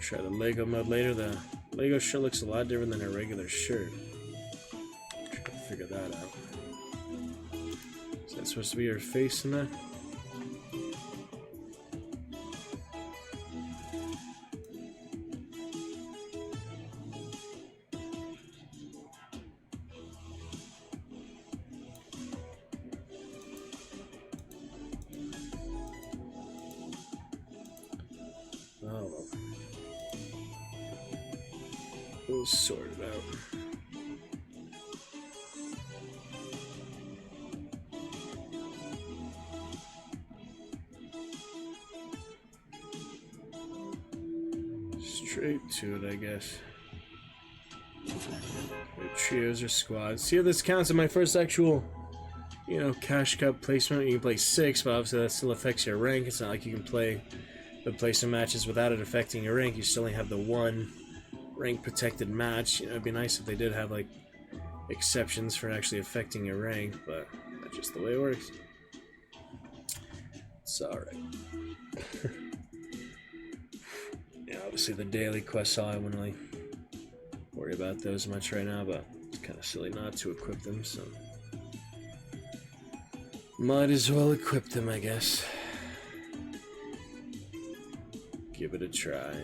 Try the Lego mode later. The Lego shirt looks a lot different than a regular shirt. Try to figure that out. Is that supposed to be her face in that? Oh well. We'll sort it out. Straight to it, I guess. The trios or squads. See how this counts as my first actual, you know, cash cup placement. You can play 6, but obviously that still affects your rank. It's not like you can play the placement matches without it affecting your rank. You still only have the one rank protected match. You know, it'd be nice if they did have like exceptions for actually affecting your rank, but that's just the way it works. It's alright. Yeah, obviously the daily quests, I wouldn't really worry about those much right now, but it's kind of silly not to equip them, so might as well equip them, I guess. Give it a try.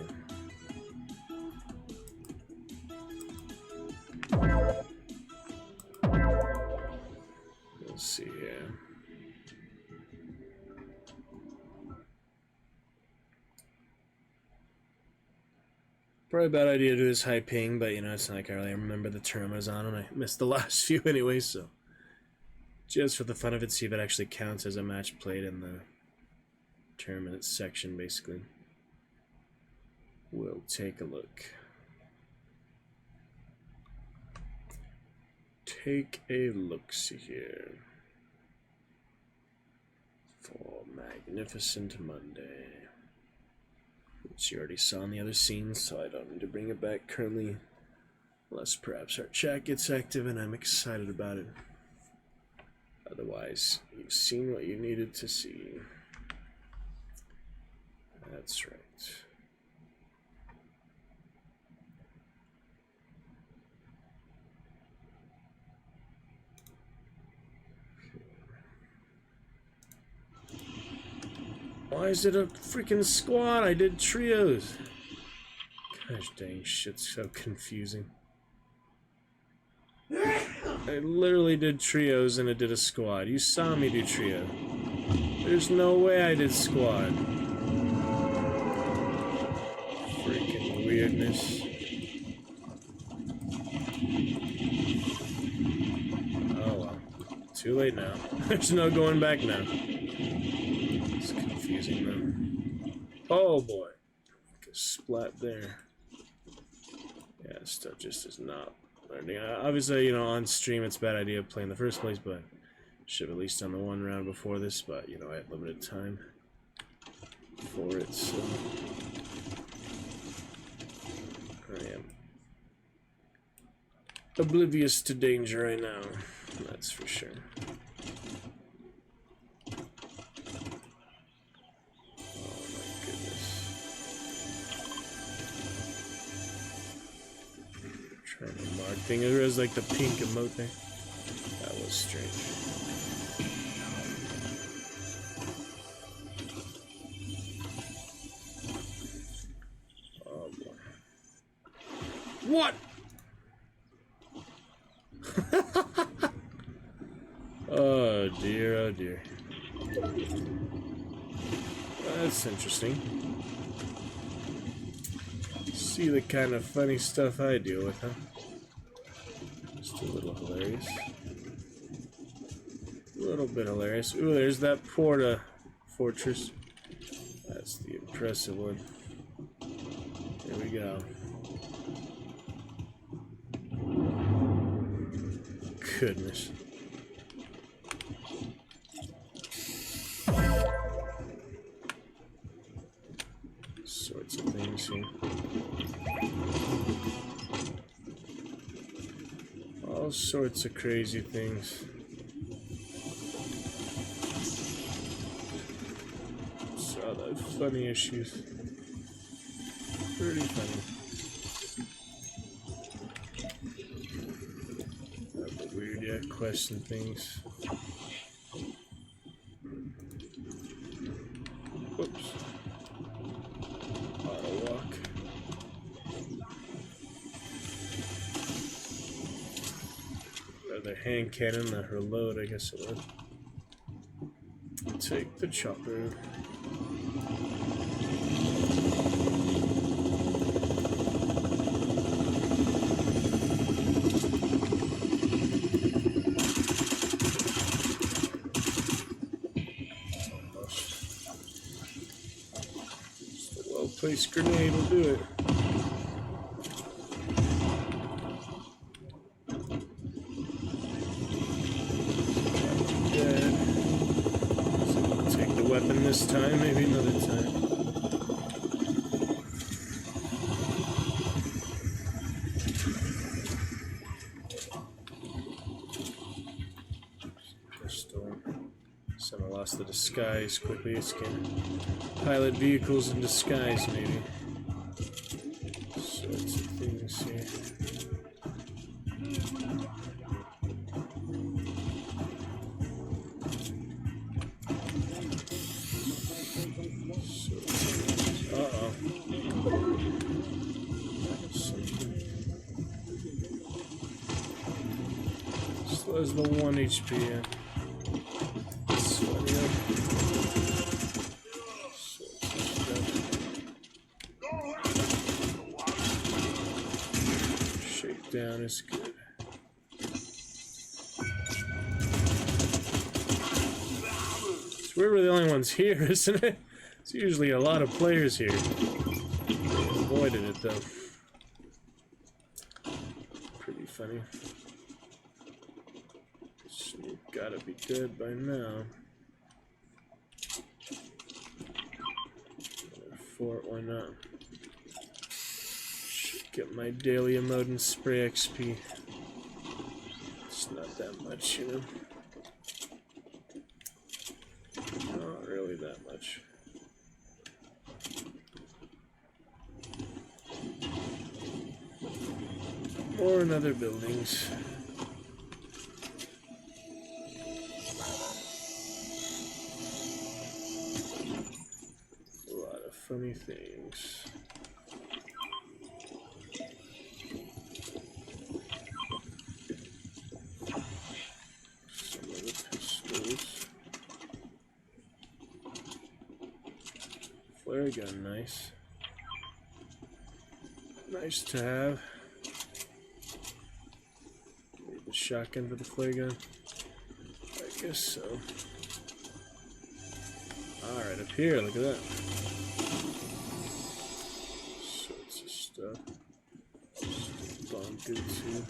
We'll see here. Probably a bad idea to do this high ping, but you know, it's not like I really remember the term I was on, and I missed the last few anyway, so just for the fun of it, see if it actually counts as a match played in the term in its section, basically. We'll take a look. Take a look-see here for Magnificent Monday, which you already saw in the other scenes, so I don't need to bring it back currently, unless perhaps our chat gets active and I'm excited about it. Otherwise, you've seen what you needed to see. That's right. Why is it a freaking squad? I did trios. Gosh dang, shit's so confusing. I literally did trios and it did a squad. You saw me do trio. There's no way I did squad. Freaking weirdness. Oh well. Too late now. There's no going back now. It's confusing though. Oh boy. A splat there. Yeah, stuff just is not learning. Obviously, you know, on stream it's a bad idea to play in the first place, but should have at least done the one round before this, but you know, I had limited time for it, so I am oblivious to danger right now, that's for sure. Trying to mark thing. There was like the pink emote there. That was strange. Oh boy. What? Oh dear, oh dear. That's interesting. See the kind of funny stuff I deal with, huh? Just a little hilarious. A little bit hilarious. Ooh, there's that Porta Fortress. That's the impressive one. Here we go. Goodness. Sorts of things here. All sorts of crazy things. Saw that funny issues. Pretty funny. The weird, yeah, question things. Whoops. Auto walk. Their hand cannon, her load, I guess it would. Take the chopper. Just a well-placed grenade will do it. Weapon this time, maybe another time. Pistol. Someone lost the disguise quickly. It's can pilot vehicles in disguise, maybe. Sorts of things here. There's the 1 HP, yeah. Sweaty up. Shakedown is good. It's weird we're the only ones here, isn't it? It's usually a lot of players here. Avoided it though. Pretty funny. Snoop gotta be dead by now. Fort, why not? Should get my daily emote and spray XP. It's not that much, you know. Not really that much. More in other buildings. A lot of funny things. Some of the pistols. Flare gun, nice. Nice to have. Need the shotgun for the flare gun? I guess so. Alright, up here, look at that. Sorts of stuff. Bomb good too.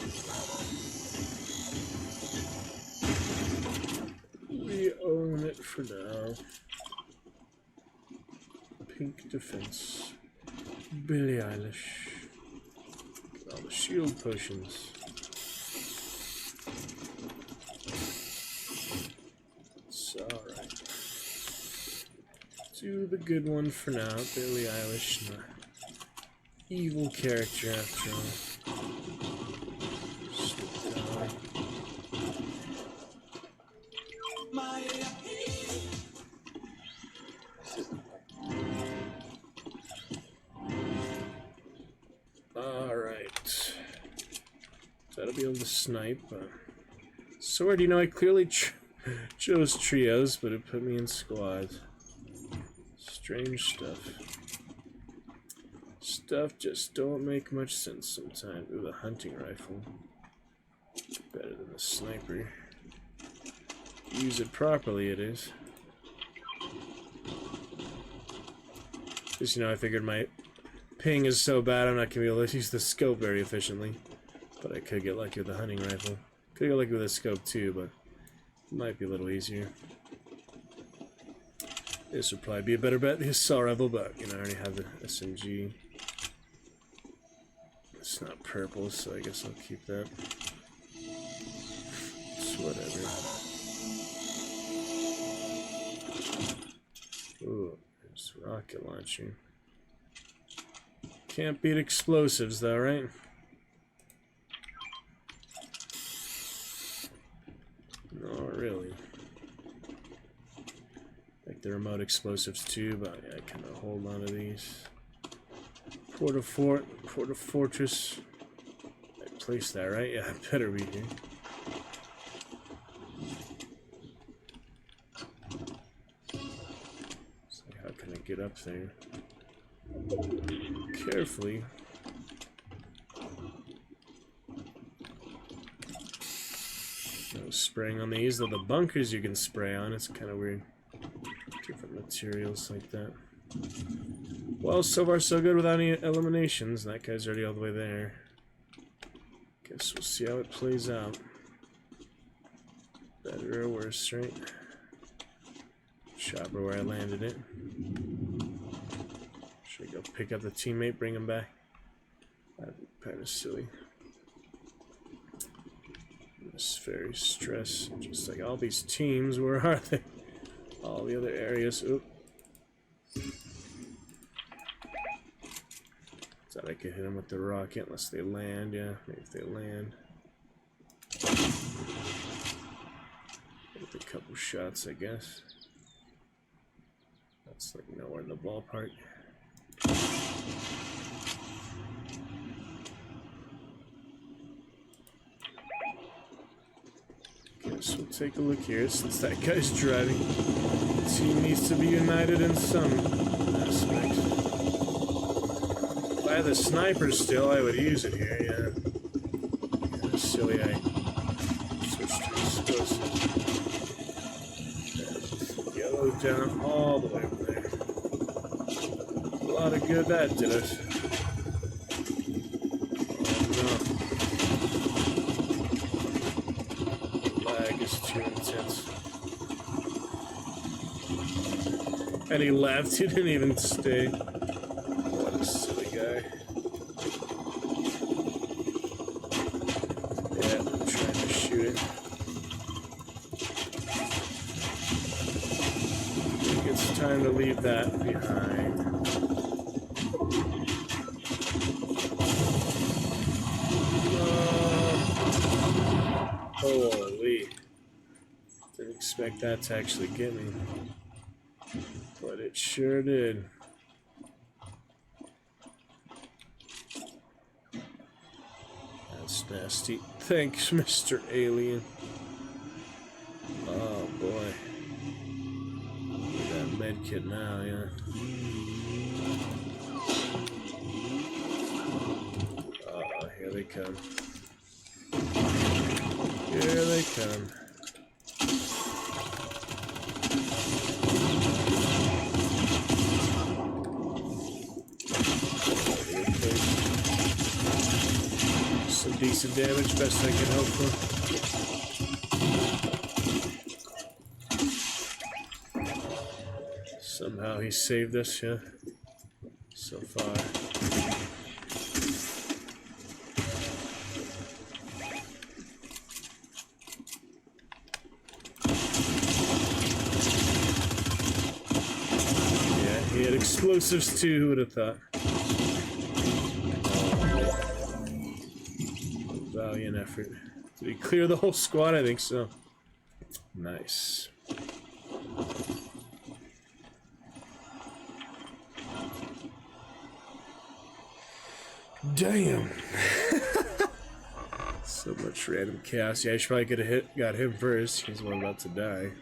We own it for now. Pink defense. Billie Eilish. Look at all the shield potions. It's alright. Do the good one for now. Billie Eilish, not evil character after all. Slip down. Alright. That'll be able to snipe. Sword, you know, I clearly chose trios, but it put me in squads. Strange stuff. Stuff just don't make much sense sometimes. Ooh, the hunting rifle. Better than the sniper. Use it properly, it is. Just, you know, I figured my ping is so bad I'm not going to be able to use the scope very efficiently. But I could get lucky with the hunting rifle. Could get lucky with the scope too, but it might be a little easier. This would probably be a better bet, the assault rifle, but you know, I already have the SMG. It's not purple, so I guess I'll keep that. It's whatever. Ooh, there's a rocket launcher. Can't beat explosives though, right? No, really. Like the remote explosives too, but yeah, I kind of hold on to these. Porta Fortress. I placed that right? Yeah, I better be here. So how can I get up there? Carefully. No spraying on these, though the bunkers you can spray on, it's kind of weird. Different materials like that. Well, so far so good without any eliminations. That guy's already all the way there. Guess we'll see how it plays out. Better or worse, right? Chopper where I landed it. Should I go pick up the teammate, bring him back? That'd be kind of silly. This very stress, just like all these teams. Where are they? All the other areas. Oop. Thought I could hit them with the rocket unless they land. Yeah, maybe if they land. With a couple shots, I guess. That's like nowhere in the ballpark. Guess we'll take a look here since that guy's driving. The team needs to be united in some aspect. If I had the sniper still, I would use it here, yeah. Kind of silly I switched to explosives. Yellow down all the way over there. lot of good that did us. Oh no. Lag is too intense. And he left, he didn't even stay. What a silly guy. Yeah, I'm trying to shoot it. I think it's time to leave that behind. Holy. Didn't expect that to actually get me. But it sure did. That's nasty. Thanks, Mr. Alien. Oh boy. Look at that med kit now, yeah. Uh-oh, here they come. Here they come. Some decent damage, best I can hope for. Somehow he saved us, yeah. So far. Yeah, he had explosives too, who would have thought? Valiant effort. Did he clear the whole squad? I think so. Nice. Damn. So much random chaos. Yeah, I should probably could have got him first. He's the one about to die.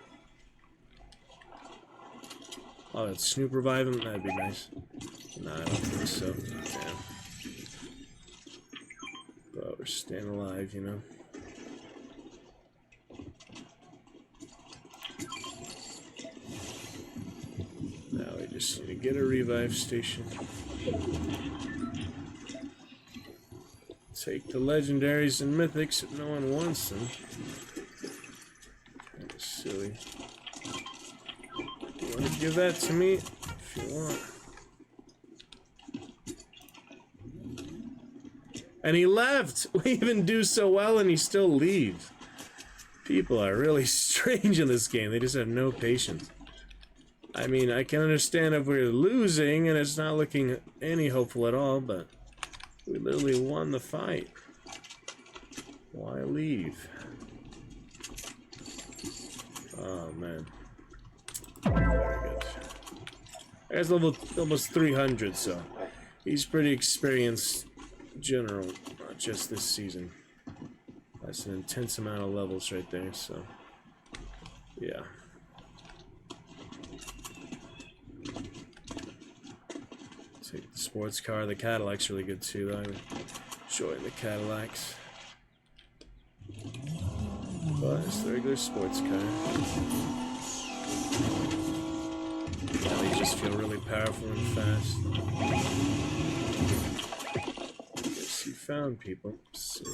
Oh, that Snoop revive him? That'd be nice. Nah, I don't think so. Damn. But we're staying alive, you know. Now we just need to get a revive station. Take the legendaries and mythics if no one wants them. Kind of silly. You want to give that to me if you want. And he left! We even do so well and he still leaves. People are really strange in this game. They just have no patience. I mean, I can understand if we're losing and it's not looking any hopeful at all, but we literally won the fight. Why leave? Oh, man. Very good. Guy's level almost 300, so he's pretty experienced in general, not just this season. That's an intense amount of levels right there, so yeah. Take the sports car. The Cadillac's really good too, though. I'm enjoying the Cadillacs. But it's the regular sports car. Now they just feel really powerful and fast. Guess you found people. Let's see.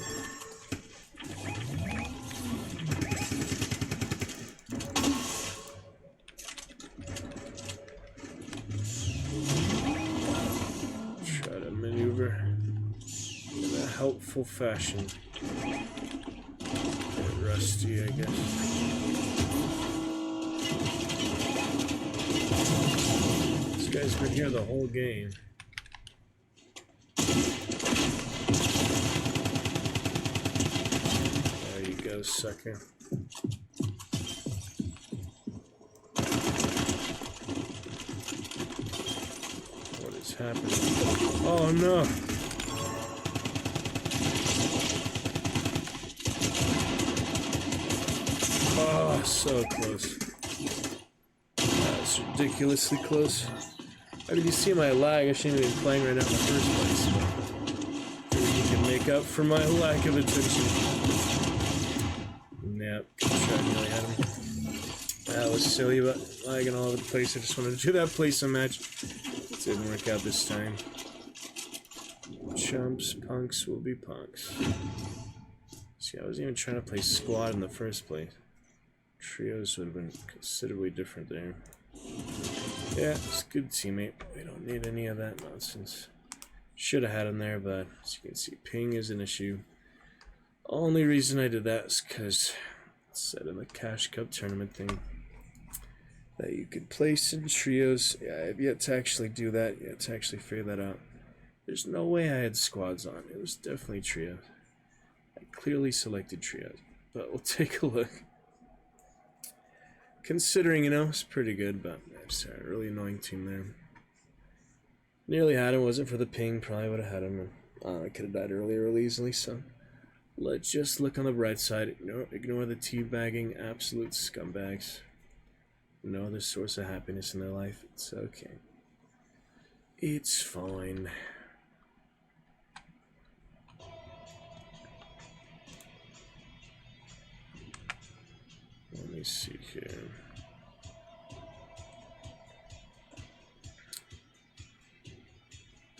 Try to maneuver in a helpful fashion. Get rusty, I guess. This guy's been here the whole game. There you go, sucker. What is happening? Oh no! Oh, so close. That's ridiculously close. How did you see my lag? I shouldn't have been playing right now in the first place. Maybe you can make up for my lack of attention. Yep, tried really had him. That was silly, but lagging all over the place. I just wanted to do that play some match. Didn't work out this time. Chumps, punks will be punks. See, I wasn't even trying to play squad in the first place. Trios would have been considerably different there. Yeah, it's a good teammate. We don't need any of that nonsense. Should have had him there, but as you can see, ping is an issue. Only reason I did that is because it said in the Cash Cup tournament thing that you could place in trios. Yeah, I have yet to actually do that, yet to actually figure that out. There's no way I had squads on. It was definitely trios. I clearly selected trios, but we'll take a look. Considering, you know, it's pretty good, but I just had a really annoying team there. Nearly had him, wasn't for the ping, probably would have had him. I could have died earlier really easily, so let's just look on the bright side. Ignore the teabagging absolute scumbags. No other source of happiness in their life. It's okay. It's fine. Let me see here.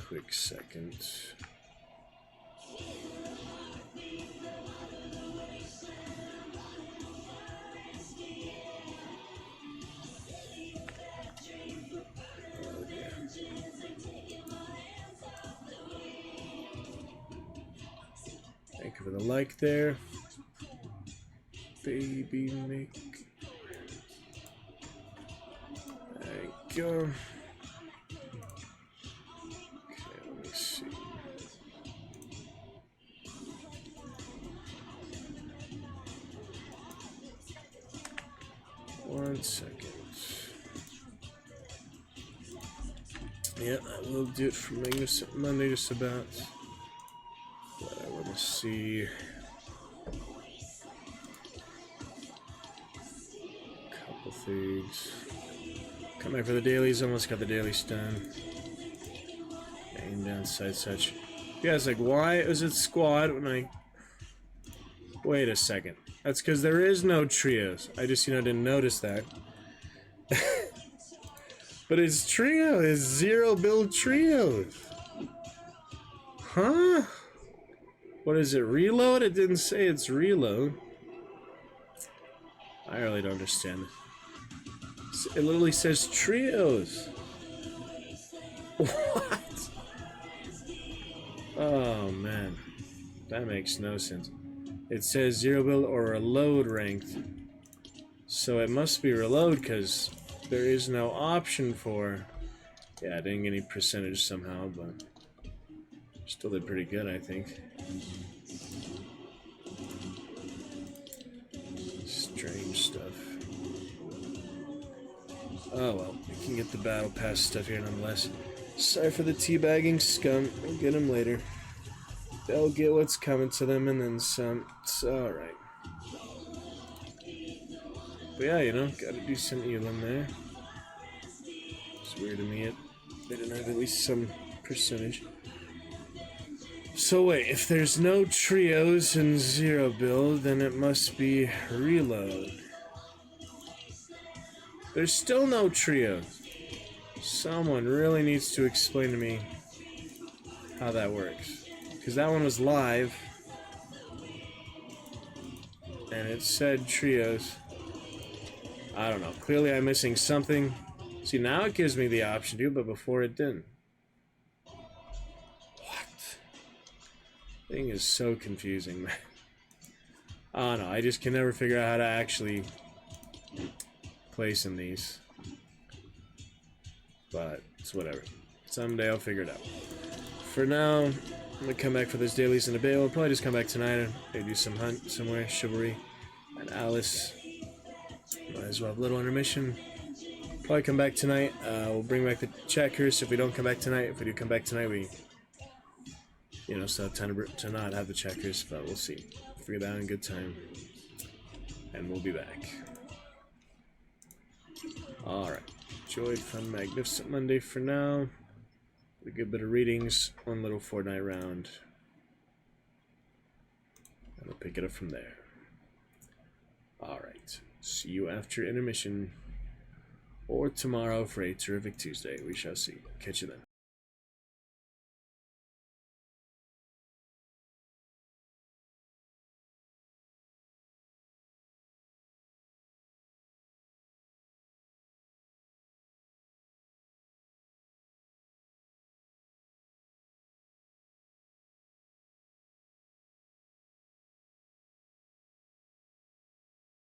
Quick second. Thank you for the like there. Baby make. There you go. Okay, let me see. One second. Yeah, that will do it for Magnificent Monday just about. But I want to see. Things. Come back for the dailies. Almost got the dailies done. Aim down, side such. You guys like, why is it squad when I... Wait a second. That's because there is no trios. I just, didn't notice that. But it's trio. It's zero build trios. Huh? What is it? Reload? It didn't say it's reload. I really don't understand it. It literally says trios. What? Oh man, that makes no sense. It says zero build or reload ranked, so it must be reload because there is no option for. Yeah, I didn't get any percentage somehow, but still did pretty good, I think. Strange stuff. Oh well, we can get the battle pass stuff here nonetheless. Sorry for the teabagging scum. We'll get them later. They'll get what's coming to them and then some. It's alright. But yeah, gotta do some Elam there. It's weird to me they didn't have at least some percentage. So wait, if there's no trios and zero build, then it must be reload. There's still no trios. Someone really needs to explain to me how that works. Because that one was live. And it said trios. I don't know. Clearly I'm missing something. See, now it gives me the option to, but before it didn't. What? Thing is so confusing, man. I don't know. I just can never figure out how to actually place in these, but it's whatever. Someday I'll figure it out. For now, I'm gonna come back for those dailies in a bit. We'll probably just come back tonight and maybe do some hunt somewhere. Chivalry and Alice. Might as well have a little intermission. Probably come back tonight. We'll bring back the checkers if we don't come back tonight. If we do come back tonight, we still have time to not have the checkers, but we'll see. Figure that out in good time, and we'll be back. Alright, enjoyed fun Magnificent Monday for now. A good bit of readings, one little Fortnite round. And we'll pick it up from there. Alright, see you after intermission. or tomorrow for a terrific Tuesday. We shall see. Catch you then.